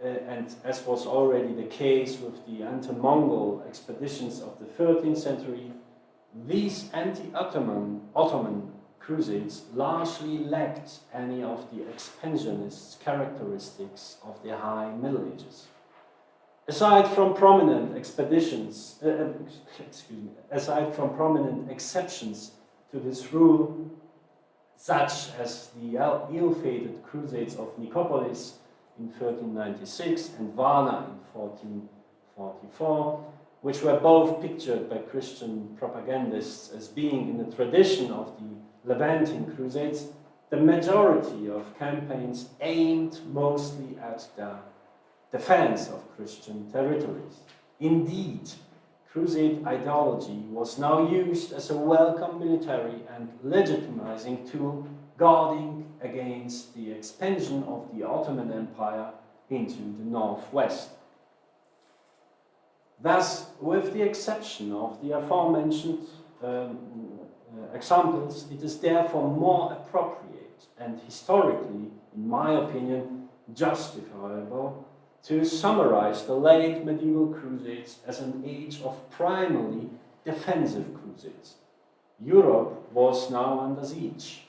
and as was already the case with the anti-Mongol expeditions of the 13th century, these anti-Ottoman crusades largely lacked any of the expansionist characteristics of the High Middle Ages. Aside from prominent exceptions to this rule, such as the ill-fated Crusades of Nicopolis in 1396 and Varna in 1444, which were both pictured by Christian propagandists as being in the tradition of the Levantine Crusades, the majority of campaigns aimed mostly at the defense of Christian territories. Indeed, Crusade ideology was now used as a welcome military and legitimizing tool guarding against the expansion of the Ottoman Empire into the northwest. Thus, with the exception of the aforementioned examples, it is therefore more appropriate and historically, in my opinion, justifiable to summarize the late medieval crusades as an age of primarily defensive crusades. Europe was now under siege.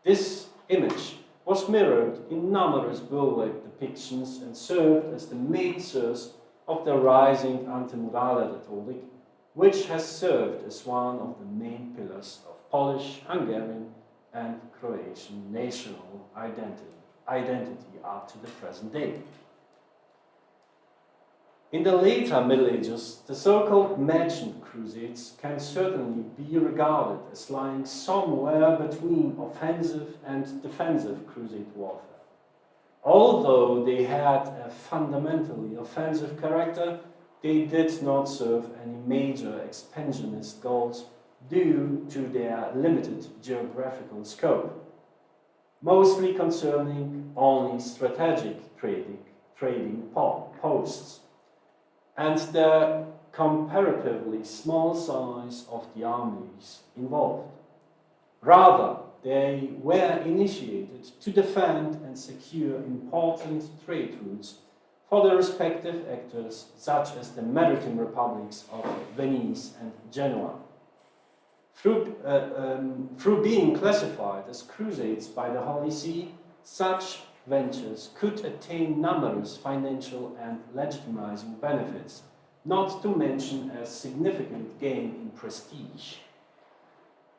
This image was mirrored in numerous bulwark depictions and served as the main source of the rising anti-murale rhetoric, which has served as one of the main pillars of Polish, Hungarian and Croatian national identity up to the present day. In the later Middle Ages, the so-called merchant crusades can certainly be regarded as lying somewhere between offensive and defensive crusade warfare. Although they had a fundamentally offensive character, they did not serve any major expansionist goals due to their limited geographical scope, mostly concerning only strategic trading posts and the comparatively small size of the armies involved. Rather, they were initiated to defend and secure important trade routes for the respective actors, such as the maritime republics of Venice and Genoa. Through being classified as crusades by the Holy See, such ventures could attain numerous financial and legitimizing benefits, not to mention a significant gain in prestige.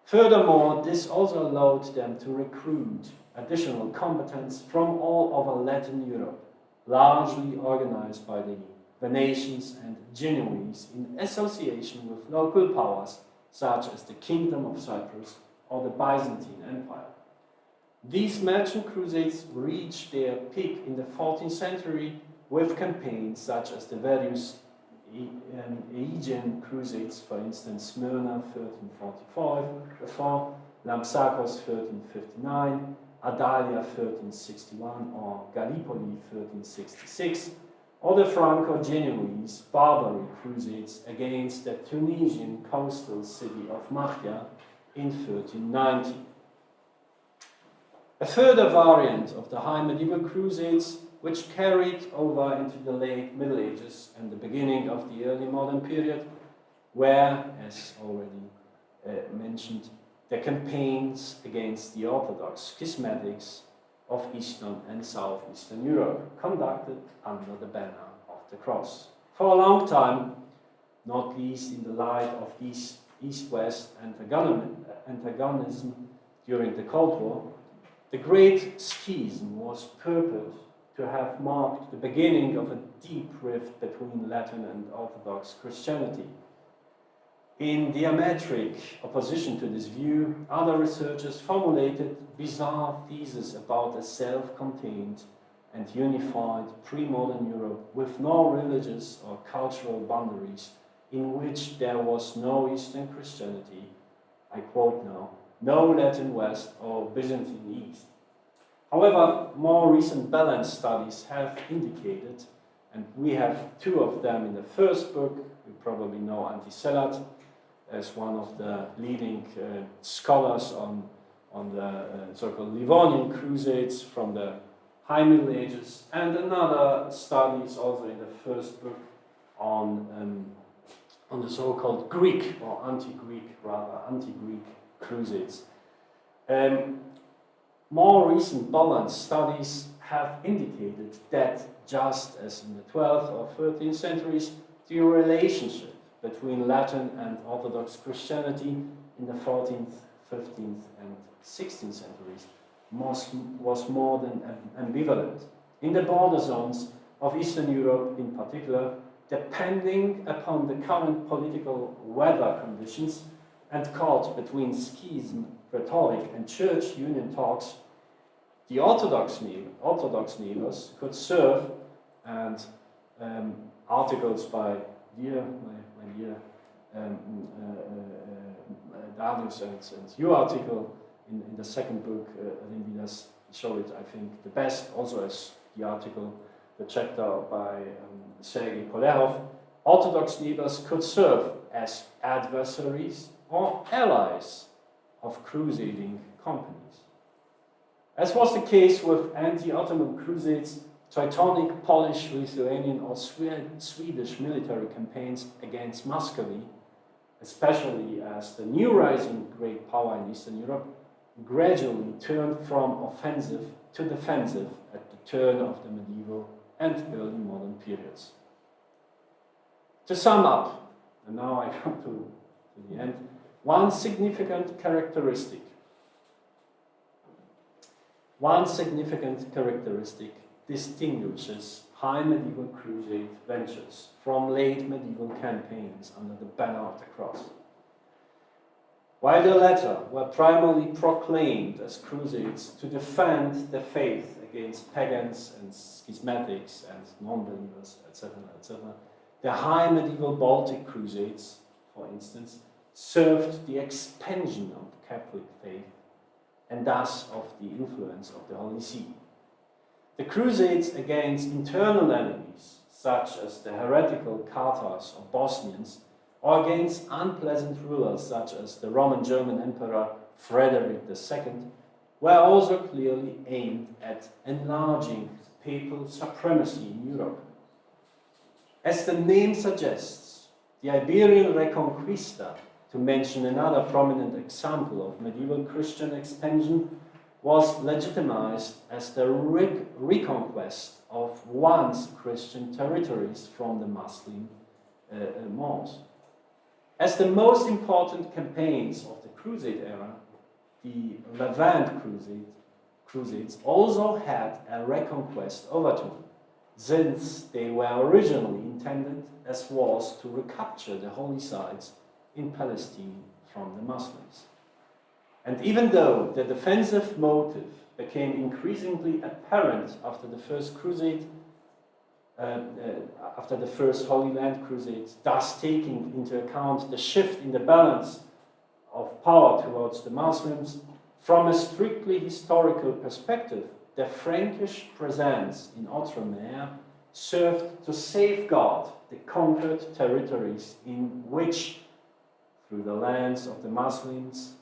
Furthermore, this also allowed them to recruit additional combatants from all over Latin Europe, largely organized by the Venetians and Genoese in association with local powers such as the Kingdom of Cyprus or the Byzantine Empire. These merchant crusades reached their peak in the 14th century with campaigns such as the various Aegean crusades, for instance, Smyrna 1344, Lampsakos 1359, Adalia 1361 or Gallipoli 1366, or the Franco-Genoese Barbary crusades against the Tunisian coastal city of Mahdia in 1390. A further variant of the high medieval crusades, which carried over into the late Middle Ages and the beginning of the early modern period, were, as already mentioned, the campaigns against the Orthodox schismatics of Eastern and Southeastern Europe, conducted under the banner of the cross. For a long time, not least in the light of these East-West antagonism during the Cold War, the Great Schism was purported to have marked the beginning of a deep rift between Latin and Orthodox Christianity. In diametric opposition to this view, other researchers formulated bizarre theses about a self-contained and unified pre-modern Europe with no religious or cultural boundaries, in which there was no Eastern Christianity, I quote now, no Latin West or Byzantine East. However, more recent balance studies have indicated, and we have two of them in the first book. You probably know Antiselat as one of the leading scholars on the so-called Livonian Crusades from the High Middle Ages, and another study is also in the first book on the so-called Greek or anti-Greek Crusades. More recent balance studies have indicated that, just as in the 12th or 13th centuries, the relationship between Latin and Orthodox Christianity in the 14th, 15th and 16th centuries was more than ambivalent. In the border zones of Eastern Europe in particular, depending upon the current political weather conditions and caught between schism, rhetoric and church union talks, the Orthodox neighbors could serve, and articles by my dear Darius and your article in the second book, Rindidas, show it, I think, the best, also as the article, the chapter by Sergei Polerov. Orthodox neighbors could serve as adversaries or allies of crusading companies. As was the case with anti-Ottoman crusades, Teutonic, Polish, Lithuanian or Swedish military campaigns against Muscovy, especially as the new rising great power in Eastern Europe, gradually turned from offensive to defensive at the turn of the medieval and early modern periods. To sum up, and now I come to the end, one significant characteristic distinguishes high medieval crusade ventures from late medieval campaigns under the banner of the cross. While the latter were primarily proclaimed as crusades to defend the faith against pagans and schismatics and non-believers, etc., the high medieval Baltic crusades, for instance, served the expansion of Catholic faith and thus of the influence of the Holy See. The crusades against internal enemies, such as the heretical Catars or Bosnians, or against unpleasant rulers such as the Roman German Emperor Frederick II, were also clearly aimed at enlarging papal supremacy in Europe. As the name suggests, the Iberian Reconquista, to mention another prominent example of medieval Christian expansion, was legitimized as the reconquest of once Christian territories from the Muslim Moors. As the most important campaigns of the Crusade era, the Levant Crusades also had a reconquest overtone, since they were originally intended as was to recapture the holy sites in Palestine from the Muslims. And even though the defensive motive became increasingly apparent after the First Crusade, after the First Holy Land Crusade, thus taking into account the shift in the balance of power towards the Muslims, from a strictly historical perspective, the Frankish presence in Outremer served to safeguard the conquered territories in which, through the lens of the Muslims,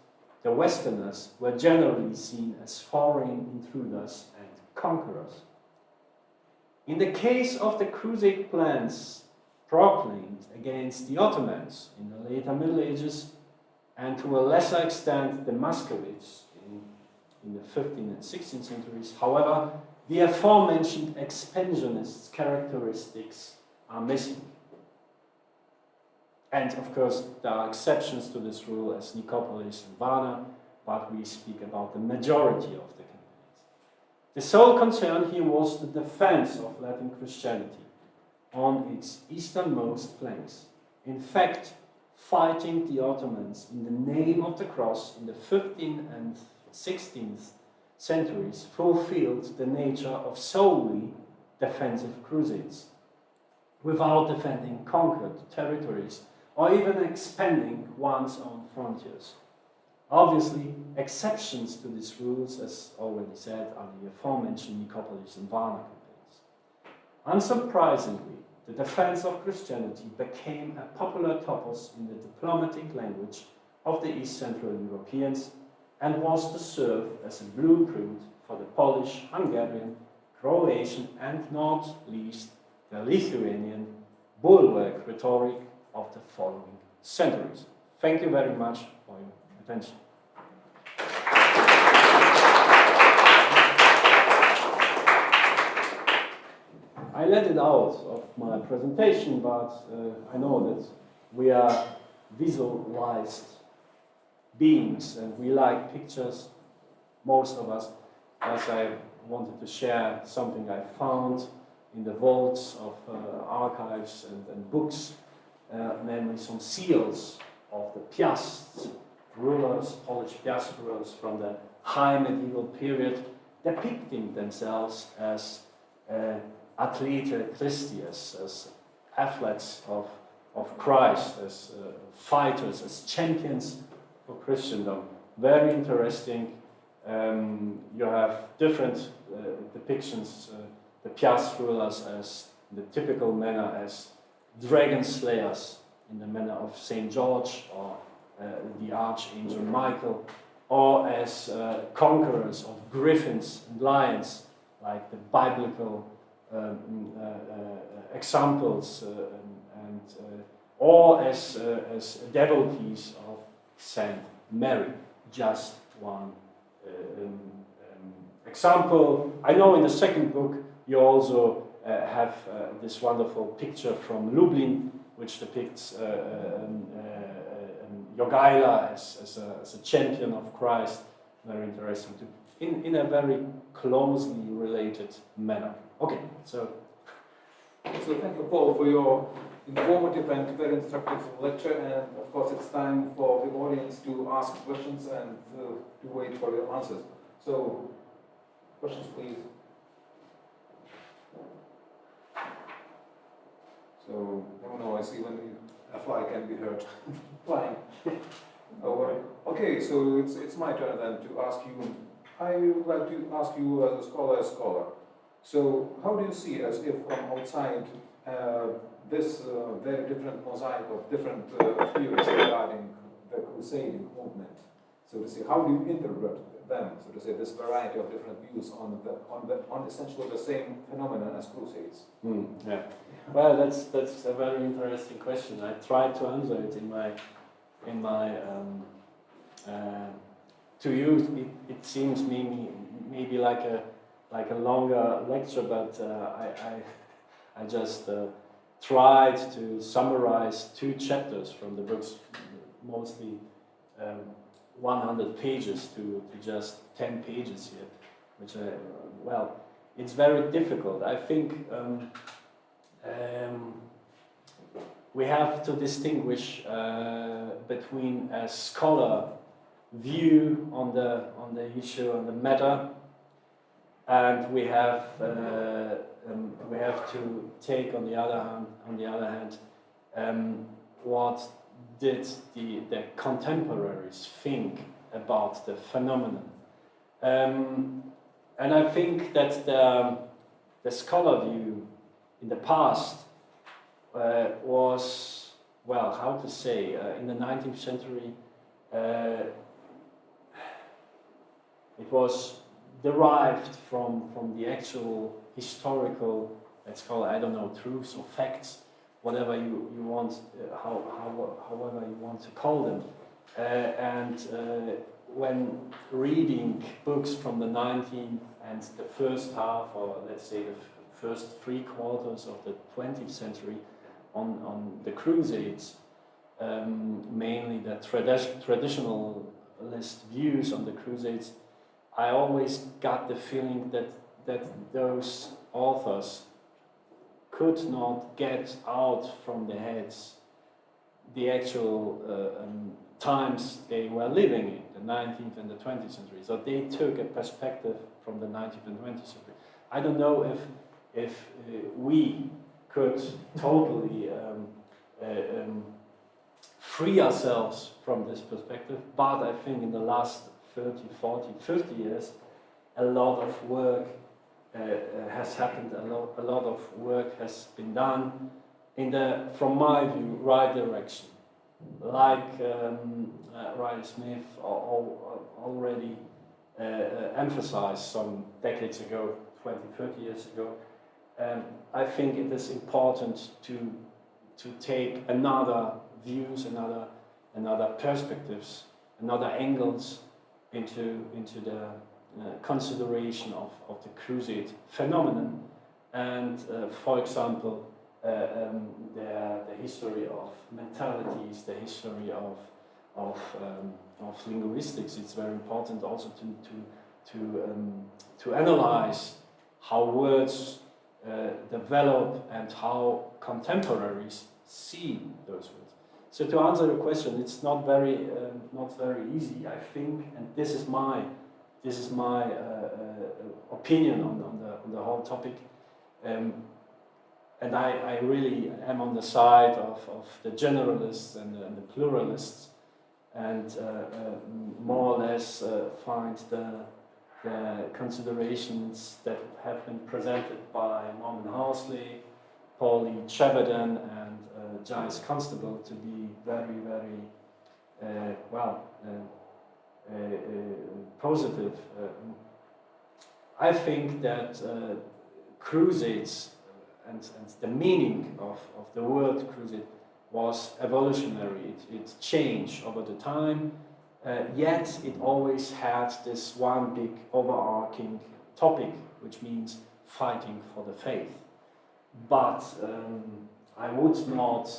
the Westerners were generally seen as foreign intruders and conquerors. In the case of the Crusade plans proclaimed against the Ottomans in the later Middle Ages, and to a lesser extent the Muscovites in the 15th and 16th centuries, however, the aforementioned expansionist characteristics are missing. And of course, there are exceptions to this rule as Nicopolis and Varna, but we speak about the majority of the campaigns. The sole concern here was the defense of Latin Christianity on its easternmost flanks. In fact, fighting the Ottomans in the name of the cross in the 15th and 16th centuries fulfilled the nature of solely defensive crusades, without defending conquered territories or even expanding one's own frontiers. Obviously, exceptions to these rules, as already said, are the aforementioned Nicopolis and Varna campaigns. Unsurprisingly, the defense of Christianity became a popular topos in the diplomatic language of the East Central Europeans and was to serve as a blueprint for the Polish, Hungarian, Croatian, and not least the Lithuanian bulwark rhetoric of the following centuries. Thank you very much for your attention. I let it out of my presentation, but I know that we are visualized beings and we like pictures, most of us, as I wanted to share something I found in the vaults of archives and books, namely some seals of the Piast rulers, Polish Piast rulers from the high medieval period, depicting themselves as atlete Christi, as athletes of Christ, as fighters, as champions for Christendom. Very interesting. You have different depictions, the Piast rulers as the typical manner as dragon slayers in the manner of St. George or the Archangel Michael, or as conquerors of griffins and lions, like the biblical examples, or as devotees of Saint Mary. Just one example. I know in the second book you also have this wonderful picture from Lublin, which depicts Jogaila as a champion of Christ. Very interesting, in a very closely related manner. Okay, so thank you, Paul, for your informative and very instructive lecture, and of course it's time for the audience to ask questions and to wait for your answers. So, questions please. So, no, I see when a fly can be heard flying. Okay, so it's my turn then to ask you. I would like to ask you as a scholar. So, how do you see, as if from outside, this very different mosaic of different theories regarding the Crusading movement? So to say, how do you interpret them? So to say, this variety of different views on essentially the same phenomenon as Crusades. Yeah. Well, that's a very interesting question. I tried to answer it in my to you. It seems maybe like a longer lecture, but I just tried to summarize 2 chapters from the books, mostly 100 pages to just 10 pages here, which it's very difficult. I think we have to distinguish between a scholar view on the issue, on the matter, and we have to take on the other hand, what did the contemporaries think about the phenomenon, and I think that the scholar view in the past was, well, how to say, in the 19th century, it was derived from the actual historical, let's call it, I don't know, truths or facts, whatever you want, however you want to call them. And when reading books from the 19th and the first half, or let's say the first 3 quarters of the 20th century on the Crusades, mainly the traditionalist views on the Crusades, I always got the feeling that those authors could not get out from their heads the actual times they were living in, the 19th and the 20th century. So they took a perspective from the 19th and 20th century. I don't know if we could totally free ourselves from this perspective, but I think in the last 30, 40, 50 years, a lot of work has happened, a lot of work has been done in the, from my view, right direction. Like Riley Smith already emphasized some decades ago, 20, 30 years ago, I think it is important to take another views, another perspectives, another angles into the consideration of the Crusade phenomenon, and for example, the history of mentalities, the history of linguistics. It's very important also to analyze how words develop and how contemporaries see those words. So to answer your question, it's not very easy, I think, and this is my opinion on the whole topic, and I really am on the side of the generalists and the pluralists, and more or less find the considerations that have been presented by Norman Housley, Paul Chevedden, and Giles Constable to be very, very positive. I think that crusades and the meaning of the word crusade was evolutionary. It changed over the time, yet it always had this one big overarching topic, which means fighting for the faith. But I would not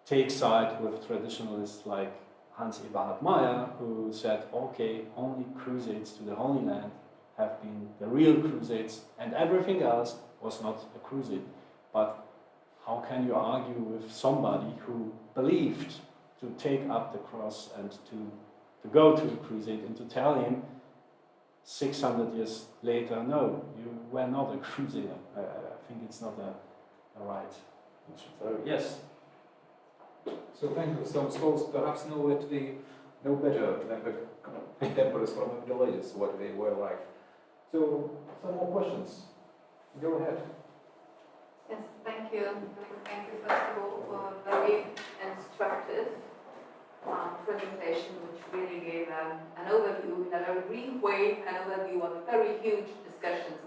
take side with traditionalists like Hans Eberhard Meyer, who said, okay, only crusades to the Holy Land have been the real crusades, and everything else was not a crusade. But how can you argue with somebody who believed to take up the cross and to go to a crusade and to tell him 600 years later, no, you were not a crusader? I think it's not a right answer. So, yes. So thank you. Some scholars perhaps know better than the contemporaries from the Middle Ages what they were like. So some more questions. Go ahead. Yes, thank you. Thank you first of all for a very instructive presentation, which really gave an overview in a very brief way, an overview of very huge discussions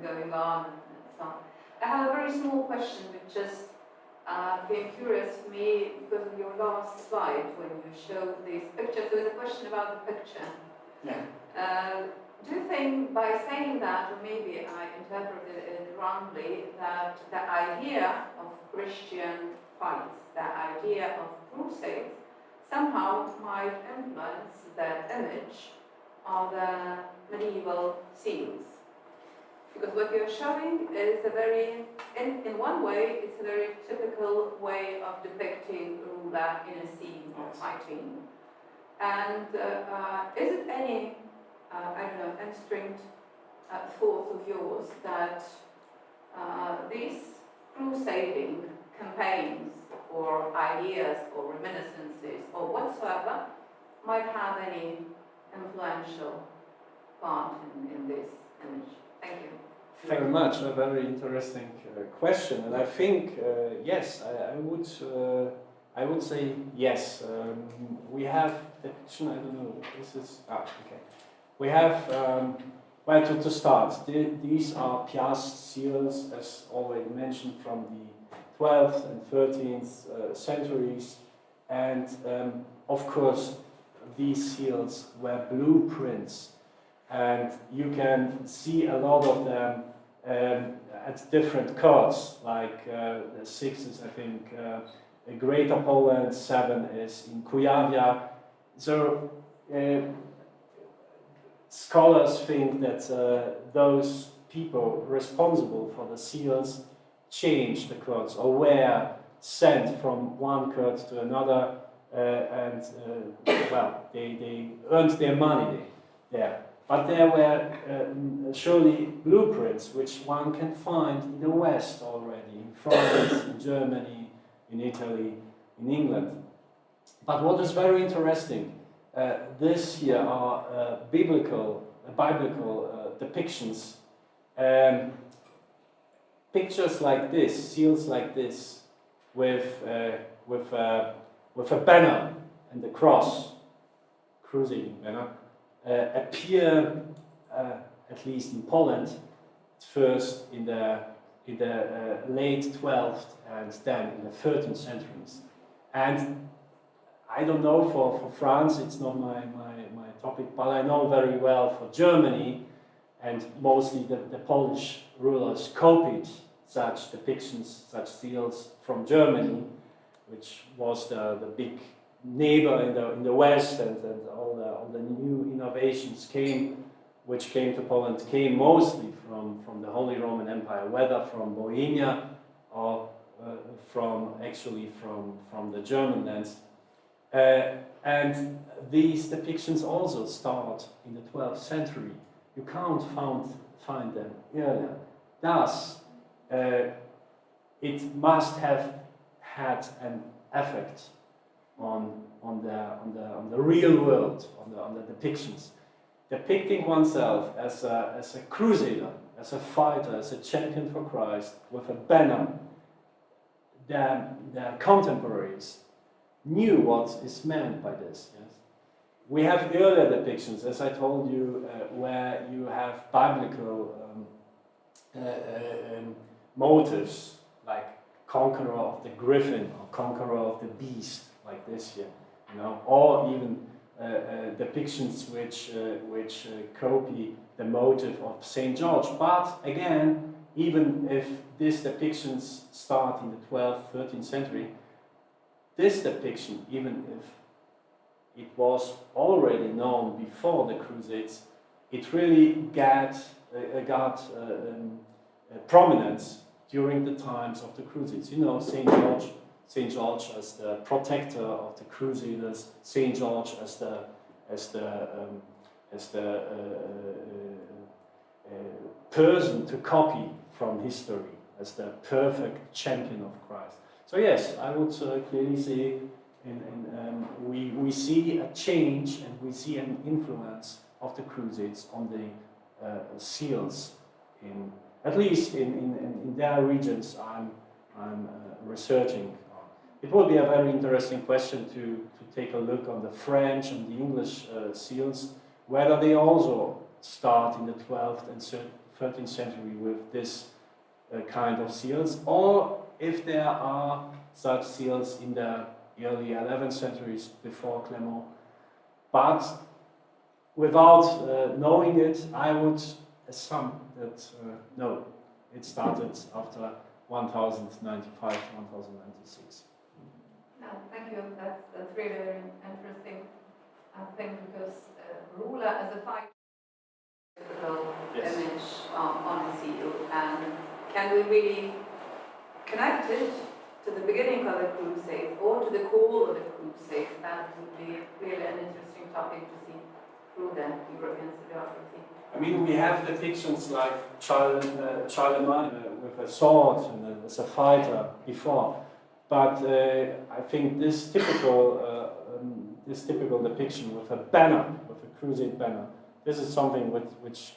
going on and so on. I have a very small question which just became curious to me because of your last slide when you showed these pictures. There was a question about the picture. Yeah. Do you think by saying that, or maybe I interpreted it wrongly, that the idea of Christian fights, the idea of crusades, somehow might influence the image of the medieval seals? Because what you're showing is a very, in one way, it's a very typical way of depicting a ruler in a scene of fighting. And is it any, I don't know, instinct thoughts of yours that these crusading campaigns or ideas or reminiscences or whatsoever might have any influential part in this image? Thank you. Thank you very much. A very interesting question, and I think yes, I would say yes. We have the picture. I don't know. This is okay. We have well to start. These are piast seals, as already mentioned, from the 12th and 13th centuries, and of course these seals were blueprints. And you can see a lot of them at different courts, like the 6 is, I think, Greater Poland, 7 is in Kujawia. So scholars think that those people responsible for the seals changed the courts or were sent from one court to another, and well, they earned their money there. But there were surely blueprints which one can find in the West already, in France, in Germany, in Italy, in England. But what is very interesting, this here are biblical depictions, pictures like this, seals like this, with a banner and the cross, crusading banner. Appear, at least in Poland, first in the late 12th and then in the 13th centuries. And I don't know for France, it's not my topic, but I know very well for Germany, and mostly the Polish rulers copied such depictions, such seals from Germany, which was the big neighbor in the West, and all the new innovations which came to Poland came mostly from the Holy Roman Empire, whether from Bohemia or from the German lands. And these depictions also start in the 12th century. You can't find them earlier. Thus, it must have had an effect on the real world, on the depictions, depicting oneself as a crusader, as a fighter, as a champion for Christ with a banner. Their contemporaries knew what is meant by this. Yes, we have earlier depictions, as I told you, where you have biblical motives, like conqueror of the griffin or conqueror of the beast, like this here, you know, or even depictions which copy the motive of Saint George. But again, even if these depictions start in the 12th, 13th century, this depiction, even if it was already known before the Crusades, it really got prominence during the times of the Crusades. You know, Saint George as the protector of the Crusaders, Saint George as the person to copy from history, as the perfect champion of Christ. So yes, I would clearly say we see a change and we see an influence of the Crusades on the seals, at least in their regions I'm researching. It would be a very interesting question to take a look on the French and the English seals, whether they also start in the 12th and 13th century with this kind of seals, or if there are such seals in the early 11th centuries before Clement. But without knowing it, I would assume that no, it started after 1095 to 1096. No, thank you. That's really very interesting. I think because ruler as a fight Yes. image on a seal, and can we really connect it to the beginning of the Crusades or to the call of the Crusades? That would be really an interesting topic to see through the European historiography. I mean, we have depictions like Charlemagne with a sword and as a fighter before, but I think this typical depiction with a banner, with a crusade banner, this is something which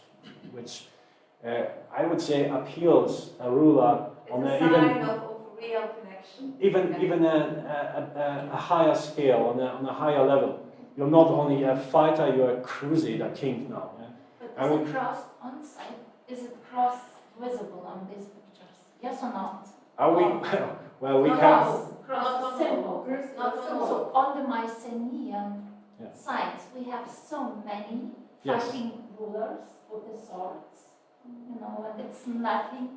I would say appeals a ruler on It's a sign of real connection. even a higher scale, on a higher level. You're not only a fighter, you're a crusader king now. Yeah? But is the cross on site? Is the cross visible on these pictures? Yes or not? Are we? Well, we can. Cross symbol. So on the Mycenaean sites, we have so many fighting rulers with the swords. You know, and it's nothing.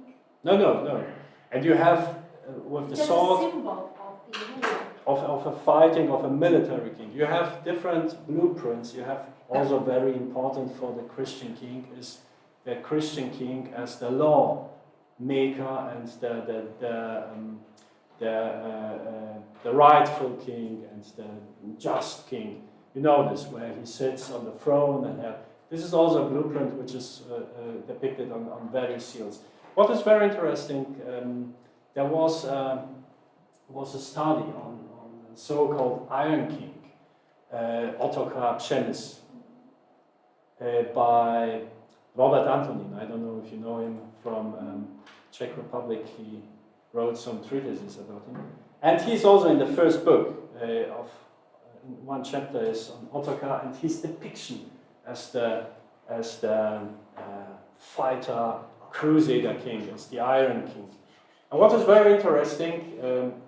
No. And you have with the just sword. A symbol of the ruler. Of a fighting, of a military king. You have different blueprints. You have also very important for the Christian king is the Christian king as the law maker and the rightful king and the just king. You know this, where he sits on the throne, and this is also a blueprint which is depicted on various seals. What is very interesting, there was a study on the so-called Iron King, Ottokar Przemysl, by Robert Antonin. I don't know if you know him from Czech Republic. He wrote some treatises about him. And he's also in the first book one chapter is on Ottokar and his depiction as the fighter, crusader king, as the Iron King. And what is very interesting,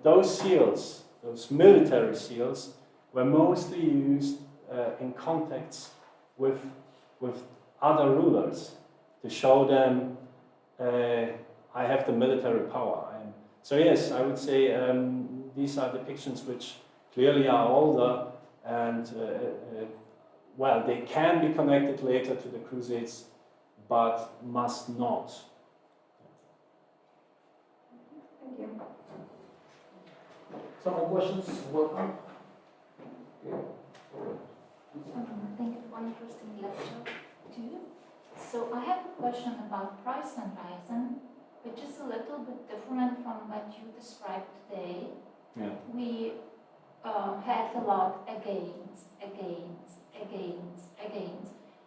those seals, those military seals, were mostly used in contacts with other rulers to show them, I have the military power. So yes, I would say these are depictions which clearly are older and well, they can be connected later to the Crusades, but must not. Thank you. Some more questions? Welcome. Thank you for interesting lecture too. So I have a question about price and rising, which is a little bit different from what you described today. Yeah. We had a lot against.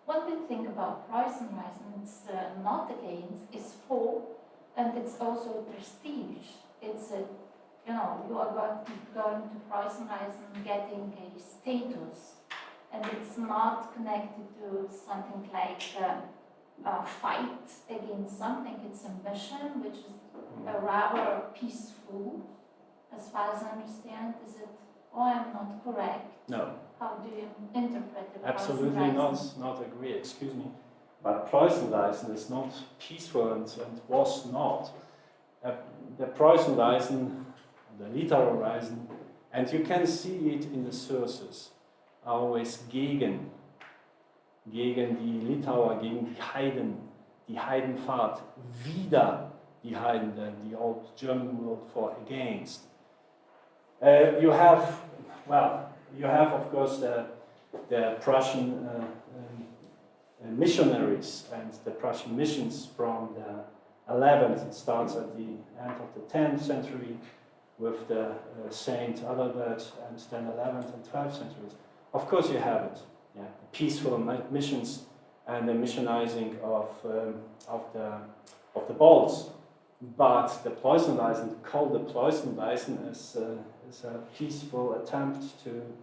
When we think about price and rising, it's not against, it's for, and it's also prestige. It's a, you know, you are going to price and rise and getting a status and it's not connected to something like a fight against something. It's a mission which is a rather peaceful, as far as I understand. Is it, or I'm not correct? No. How do you interpret the Absolutely not agree, excuse me. But Preußenreisen is not peaceful and was not. The Preußenreisen, the Litauerreisen, and you can see it in the sources, always gegen die Litauer, gegen die Heidenfahrt, wider die Heiden, the old German word for against. You have of course the Prussian missionaries and the Prussian missions from the 11th. It starts at the end of the 10th century with the Saint Adalbert, and then 11th and 12th centuries. Of course you have it, yeah, peaceful missions and the missionizing of the Balts. But the Preußenreisen, called the Preußenreisen, is a peaceful attempt to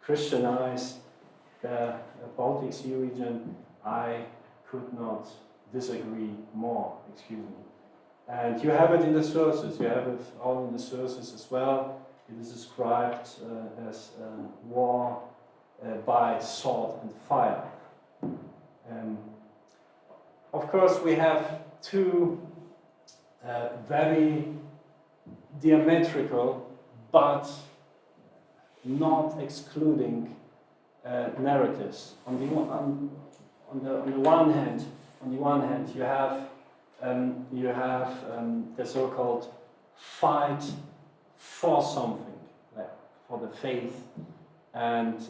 Christianize the Baltic Sea region. I could not disagree more, excuse me. And you have it in the sources, you have it all in the sources as well. It is described as a war by sword and fire. Of course, we have two very diametrical but not excluding narratives. On the one hand, you have the so-called fight for something, like for the faith, and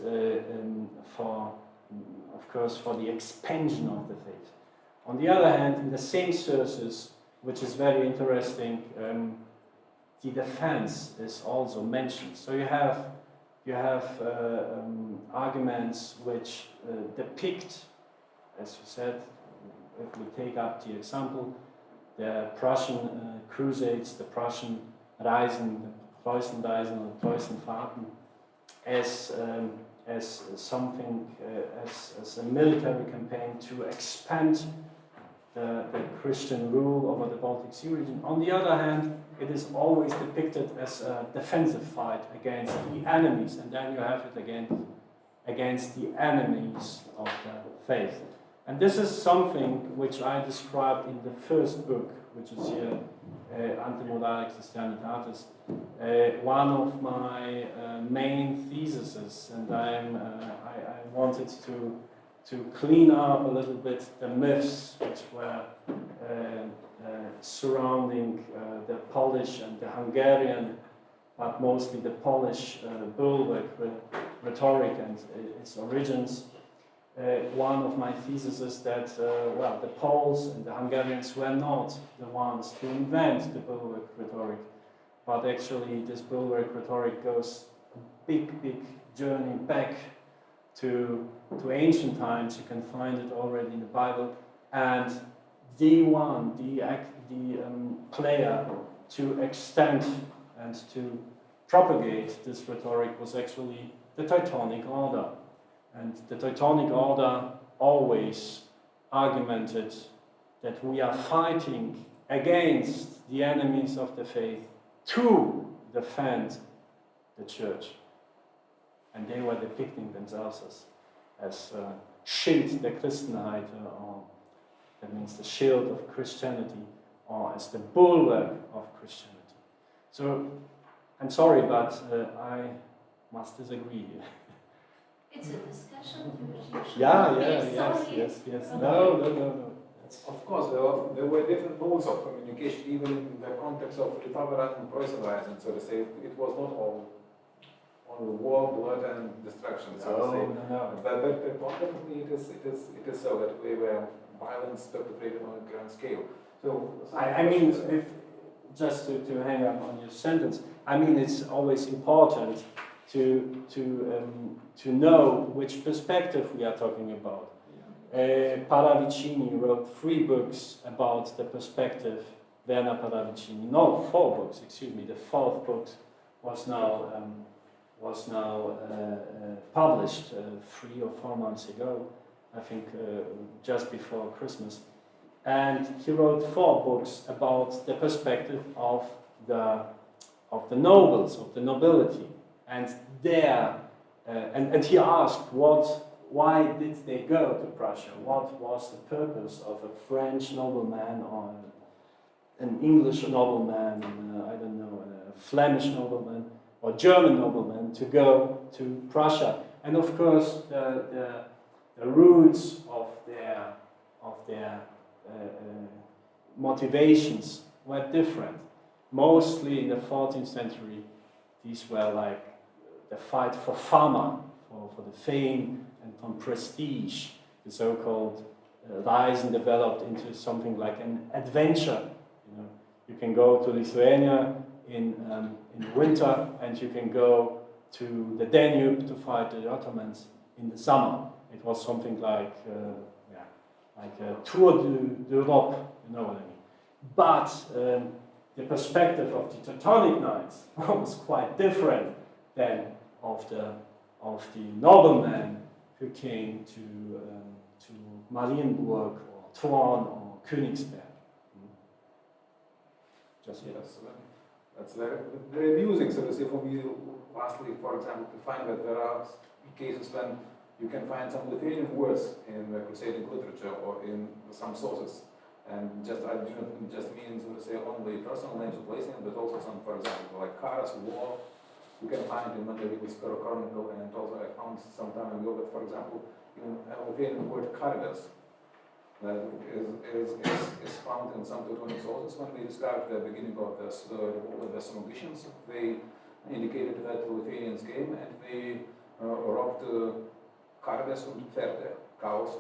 for, of course, for the expansion of the faith. On the other hand, in the same sources, which is very interesting, the defense is also mentioned. So you have arguments which depict, as you said, if we take up the example, the Prussian crusades, the Prussian Reisen, the Preußenreisen or Preußenfahrten, as something, as a military campaign to expand the Christian rule over the Baltic Sea region. On the other hand, it is always depicted as a defensive fight against the enemies, and then you have it again against the enemies of the faith. And this is something which I described in the first book, which is here, Ante Modale Christianitatis, one of my main theses, and I wanted to clean up a little bit the myths which were surrounding the Polish and the Hungarian, but mostly the Polish bulwark rhetoric and its origins. One of my theses is that, the Poles and the Hungarians were not the ones to invent the bulwark rhetoric, but actually this bulwark rhetoric goes a big journey back to ancient times. You can find it already in the Bible, and the player to extend and to propagate this rhetoric was actually the Teutonic Order. And the Teutonic Order always argumented that we are fighting against the enemies of the faith to defend the church. And they were depicting themselves as Schild der Christenheit, or that means the shield of Christianity, or as the bulwark of Christianity. So, I'm sorry, but I must disagree here. It's a discussion. Yes. No. Of course, there were different modes of communication, even in the context of Litauerreisen and Preußenreisen, so to say. It was not all war, blood, and destruction, so to say. No. But importantly, it is so that we were violence perpetrated on a grand scale. So I mean, if just to hang up on your sentence, I mean, it's always important to know which perspective we are talking about. Paravicini wrote 3 books about the perspective. Werner Paravicini, no, 4 books, excuse me. The 4th book was now was now published 3 or 4 months ago, I think just before Christmas. And he wrote 4 books about the perspective of the nobles, of the nobility, and their and he asked why did they go to Prussia? What was the purpose of a French nobleman or an English nobleman, I don't know, a Flemish nobleman or German nobleman to go to Prussia? And of course, the roots of their motivations were different. Mostly in the 14th century, these were like the fight for fama, for the fame and from prestige. The so-called Reisen developed into something like an adventure. You know, you can go to Lithuania in winter, and you can go to the Danube to fight the Ottomans in the summer. It was something like a Tour d'Europe, you know what I mean. But the perspective of the Teutonic Knights was quite different than of the noblemen who came to Marienburg or Thorn or Königsberg. Just yes, that's very amusing. So to say, for me, lastly, for example, to find that there are cases when you can find some Lithuanian words in the Crusading literature or in some sources. And I do not just mean to say only personal names of places, but also some, for example, like Karas, war, you can find in Miniatiūros Chronicle, and also I found some time ago that, for example, even a Lithuanian word kardas that is found in some Teutonic sources. When they described the beginning of the Srodeckians, they indicated that the Lithuanians came and they robbed kardas and pferde, cows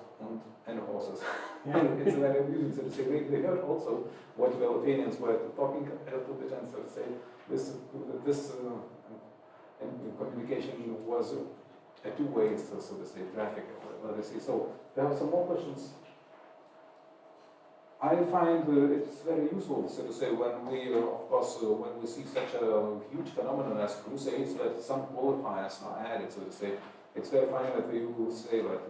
and horses. And it's very amusing. So to say, they heard also what the Lithuanians were talking a little bit, and so to say, this communication was a two-way, so to say, traffic, let us say. So there are some more questions. I find it's very useful, so to say, when we, of course, when we see such a huge phenomenon as crusades, that some qualifiers are added, so to say. It's very fine that you say that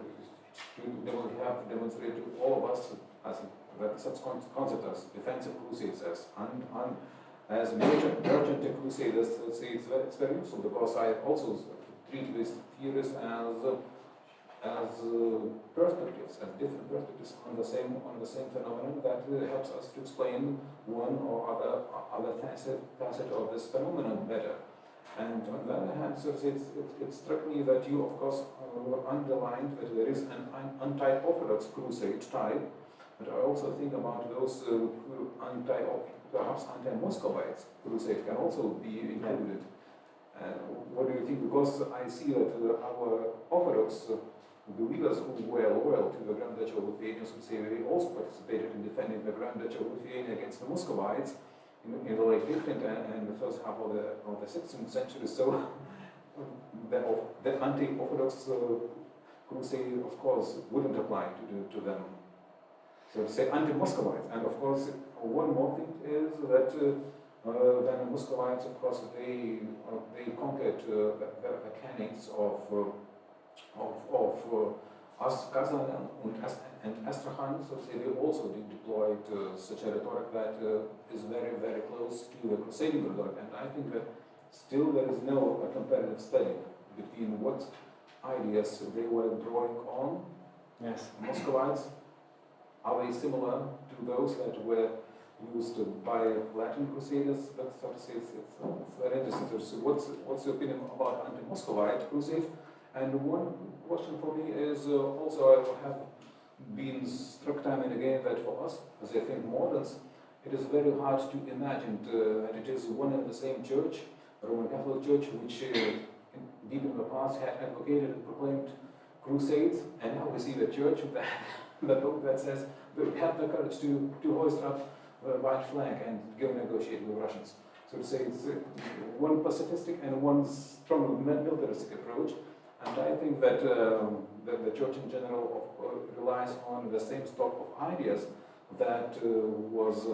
you have to demonstrate to all of us that such concept as defensive crusades, as merchant crusaders. It's very useful, because I also treat these theories as perspectives, as different perspectives on the same phenomenon that helps us to explain one or other facet of this phenomenon better. And on the other hand, so it struck me that you, of course, underlined that there is an anti-Orthodox crusade type, but I also think about those perhaps anti-Muscovites crusade can also be included. What do you think? Because I see that our Orthodox believers who were loyal to the Grand Duchy of Lithuania would say they also participated in defending the Grand Duchy of Lithuania against the Muscovites in the late 15th and the first half of the 16th century. So the anti-Orthodox crusade, of course, wouldn't apply to them. So to say anti-Muscovites. And of course, one more thing is that when the Muscovites, of course, they conquered the canyons of Kazan and Astrakhan, so they also deployed such a rhetoric that is very, very close to the Crusading rhetoric. And I think that still there is no comparative study between what ideas they were drawing on. Yes. Muscovites, are they similar to those that were used by Latin Crusaders? But so to say, it's very interesting. So what's your opinion about anti-Muscovite crusade? And one question for me is also I have been struck time and again that for us, as I think moderns, it is very hard to imagine that it is one and the same church, the Roman Catholic Church, which deep in the past had advocated and proclaimed crusades, and now we see the church that says we have the courage to hoist up the white flag and go negotiate with Russians. So to say, it's one pacifistic and one strong militaristic approach. And I think that the church in general relies on the same stock of ideas that was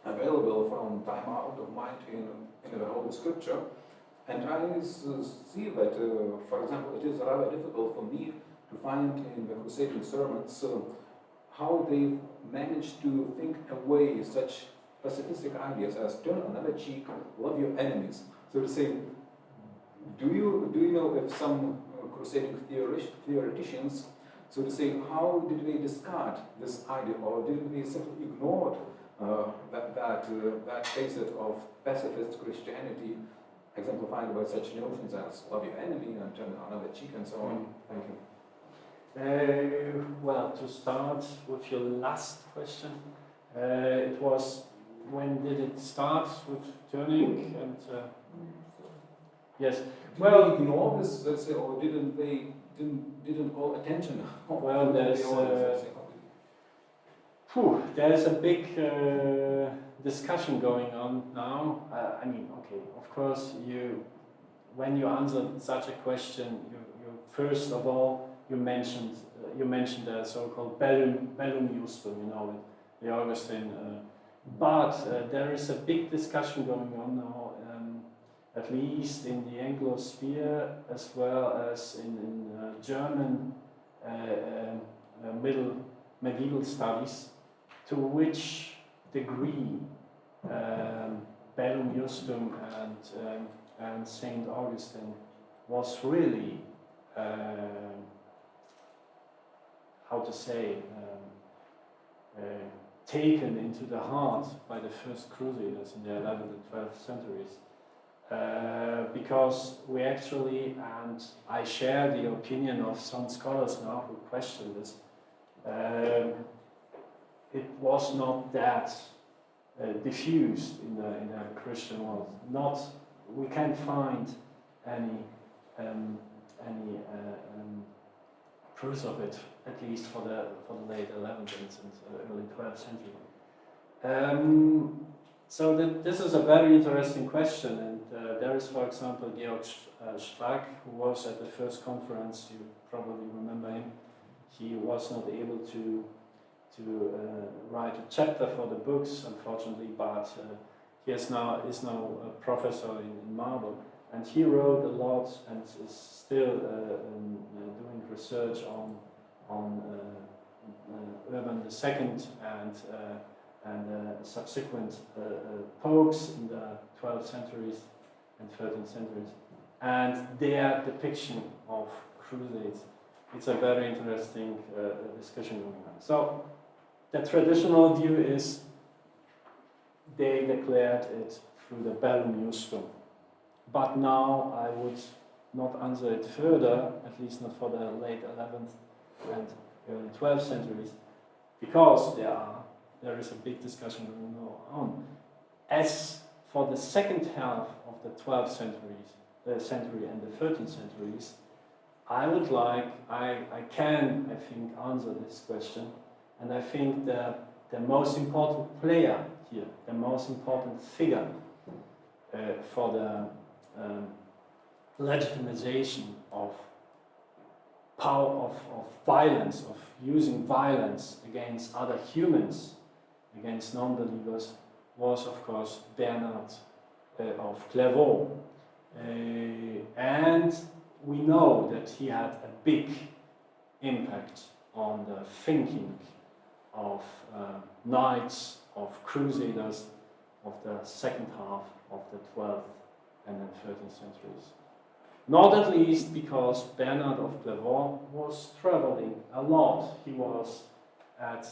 available from time out of mind in the Holy Scripture. And I see that, for example, it is rather difficult for me to find in the Crusading sermons how they managed to think away such pacifistic ideas as turn another cheek, love your enemies. So to say, do you know if some Crusading theoreticians, so to say, how did they discard this idea, or did they simply ignore that facet of pacifist Christianity, exemplified by such notions as love your enemy and turn another cheek and so on? Thank you. Well, to start with your last question, it was, when did it start with turning? And yes, well, in all this, let's say, or didn't they call attention? Well, there's a big discussion going on now. I mean, okay, of course, when you answer such a question, you first of all you mentioned the so-called bellum justum, you know, the Augustine. But there is a big discussion going on now, at least in the Anglosphere as well as in German medieval studies, to which degree bellum justum and Saint Augustine was really, how to say, taken into the heart by the first Crusaders in the 11th and 12th centuries. Because we actually, and I share the opinion of some scholars now who question this, it was not that diffused in the Christian world. We can't find any proofs of it, at least for the late 11th and early 12th century. So this is a very interesting question, and there is, for example, Georg Strack, who was at the first conference. You probably remember him. He was not able to write a chapter for the books, unfortunately, but he is now a professor in Marburg, and he wrote a lot and is still doing research on Urban II and subsequent popes in the 12th centuries and 13th centuries, and their depiction of Crusades. It's a very interesting discussion going on. So the traditional view is they declared it through the bellum justum. But now I would not answer it further, at least not for the late 11th and early 12th centuries, because there is a big discussion going on. As for the second half of the 12th century and the 13th centuries, I think, answer this question, and I think the most important player here, the most important figure for the legitimization of power, of violence, of using violence against other humans, against non-believers, was of course Bernard of Clairvaux. And we know that he had a big impact on the thinking of knights, of crusaders of the second half of the 12th and then 13th centuries. Not at least because Bernard of Clairvaux was traveling a lot. He was at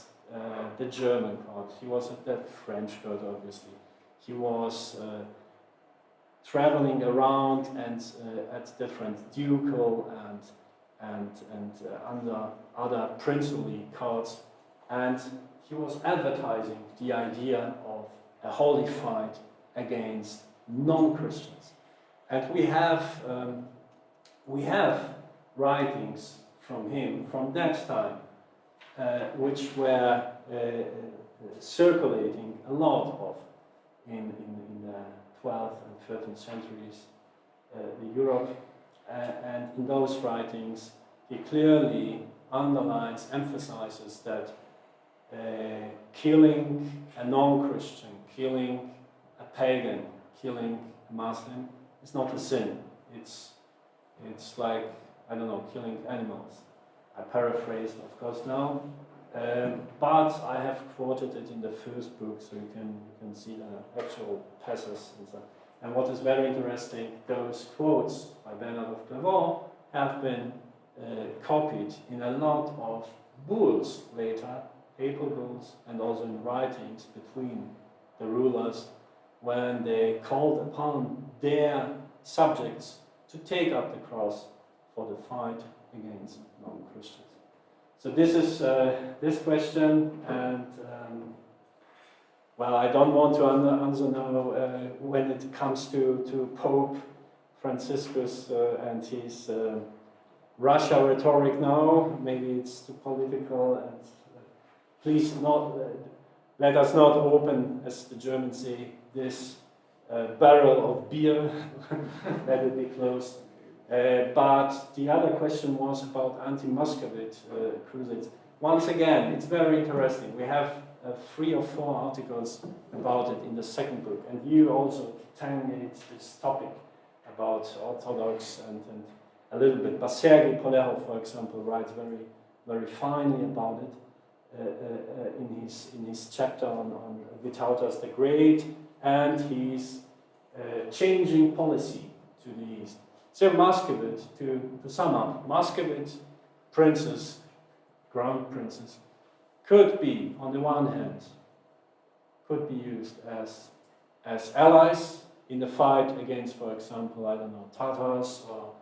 the German court, he was at the French court, obviously. He was traveling around and at different ducal and under other princely courts, and he was advertising the idea of a holy fight against non-Christians. And we have writings from him from that time, which were circulating a lot of in the 12th and 13th centuries Europe, and in those writings he clearly underlines, emphasizes that killing a non-Christian, killing a pagan, killing a Muslim it's not a sin. It's like, I don't know, killing animals. I paraphrase, of course, now, but I have quoted it in the first book, so you can see the actual passages and so. And what is very interesting, those quotes by Bernard of Clairvaux have been copied in a lot of bulls later, papal bulls, and also in writings between the rulers when they called upon their subjects to take up the cross for the fight against non-Christians. So this is this question, and well, I don't want to answer now when it comes to Pope Franciscus and his Russia rhetoric now. Maybe it's too political, and please let us not open, as the Germans say, this barrel of beer. Let it be closed. But the other question was about anti-Muscovite crusades. Once again, it's very interesting. We have 3 or 4 articles about it in the second book, and you also terminate this topic about Orthodox and a little bit. But Sergei Polerov, for example, writes very, very finely about it in his chapter on Vytautas the Great and his changing policy to the east. So Muscovite, to sum up, Muscovite princes, crown princes, could be, on the one hand, could be used as allies in the fight against, for example, I don't know, Tatars or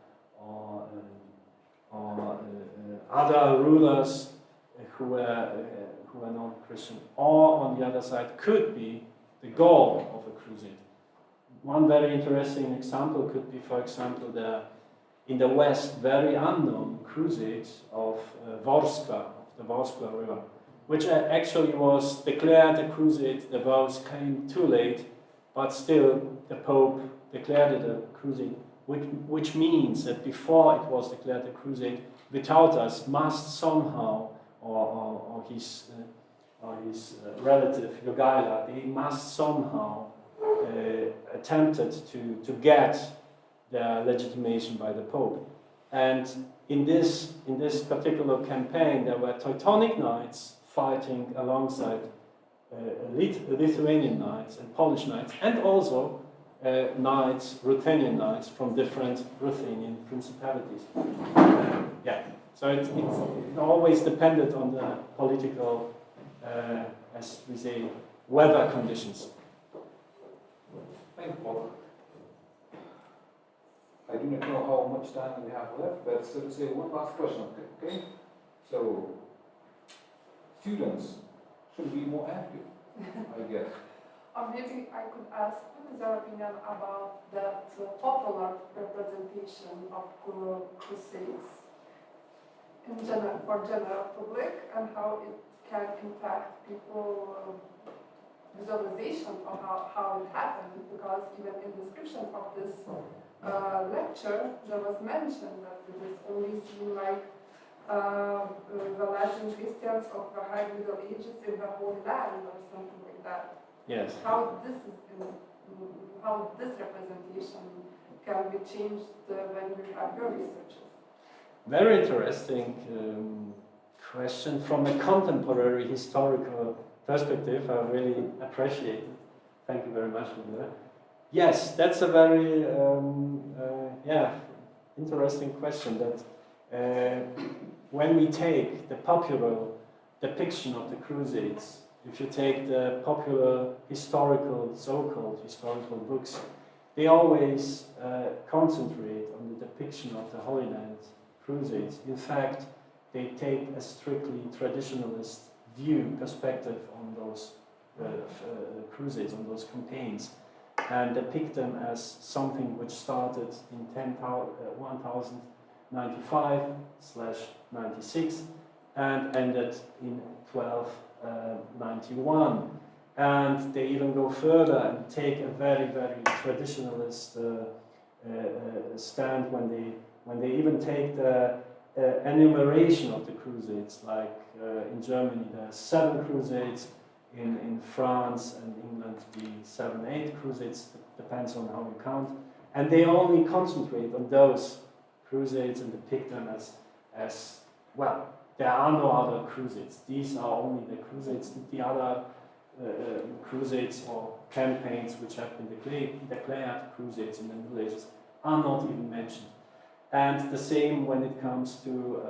other rulers who were non-Christian, or on the other side could be the goal of a crusade. One very interesting example could be, for example, in the West very unknown crusade of Vorskla, of the Vorskla River, which actually was declared a crusade. The vows came too late, but still the Pope declared it a crusade, which means that before it was declared a crusade, Vytautas must somehow, or his relative Jogaila, they must somehow attempted to get their legitimation by the Pope. And in this particular campaign, there were Teutonic knights fighting alongside Lithuanian knights and Polish knights, and also knights, Ruthenian knights from different Ruthenian principalities. So it always depended on the political, as we say, weather conditions. Thank you, Paul. I do not know how much time we have left, but so to say one last question, okay? So, students should be more active, I guess. Or maybe I could ask, what is your opinion about that popular representation of crusades in general, for general public, and how it can impact people visualization of how it happened? Because even in the description of this lecture, there was mentioned that it is only seen like the Latin Christians of the High Middle Ages in the Holy Land or something like that. Yes. How this representation can be changed when we have your researches? Very interesting question from a contemporary historical perspective. I really appreciate it. Thank you very much, Linda. Yes, that's a very interesting question. That when we take the popular depiction of the Crusades, if you take the popular historical, so-called historical books, they always concentrate on the depiction of the Holy Land Crusades. In fact, they take a strictly traditionalist perspective on those crusades, on those campaigns, and depict them as something which started in 1095/96 and ended in 1291. And they even go further and take a very, very traditionalist stand when they even take the enumeration of the crusades, like in Germany there are 7 crusades, in France and England the 7, 8 crusades, depends on how you count, And they only concentrate on those crusades and depict them as well, there are no other crusades. These are only the crusades. The other crusades or campaigns which have been declared crusades in the Middle Ages are not even mentioned. And the same when it comes to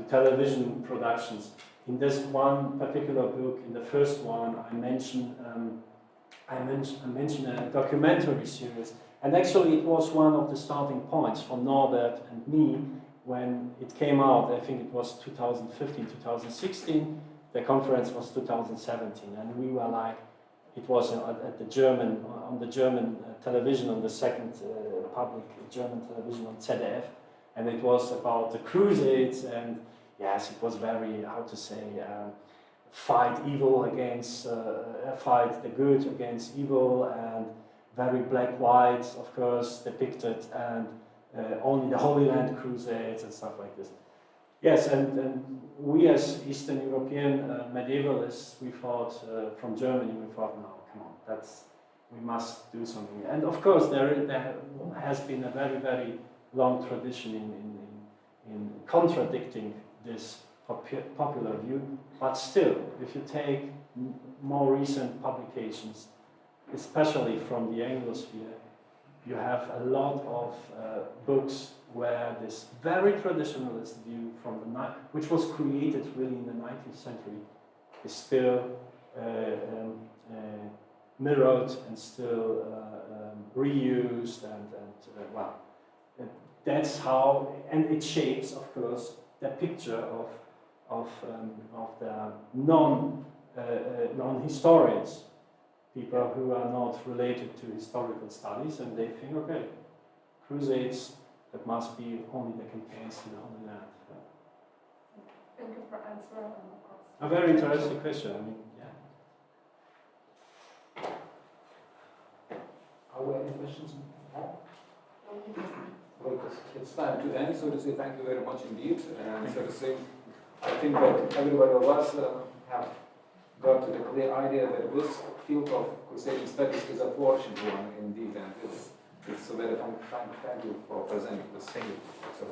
television productions. In this one particular book, in the first one, I mention a documentary series, and actually it was one of the starting points for Norbert and me when it came out. I think it was 2015, 2016. The conference was 2017, and we were like, it was at the German television, on the second public German television on ZDF, and it was about the Crusades, and yes, it was very, how to say, fight evil against, fight the good against evil, and very black-white, of course, depicted, and only the Holy Land Crusades and stuff like this. Yes, and we as Eastern European medievalists, we thought, from Germany, we thought, no, come on, we must do something. And of course, there has been a very, very long tradition in contradicting this popular view, but still, if you take more recent publications, especially from the Anglosphere, you have a lot of books where this very traditionalist view from which was created really in the 19th century, is still mirrored and still reused, and well, that's how, and it shapes, of course, the picture of the non-historians, people who are not related to historical studies, and they think, okay, Crusades, that must be only the campaigns in the Holy Land. Thank you for answering, of course. A very interesting question. I mean, yeah. Are there any questions? Well, it's time to end, so to say thank you very much indeed. And so to say, I think that everybody of us have got a clear idea that this field of Crusading studies is a flourishing one indeed, and it's a very thank you for presenting this. Thank you. So,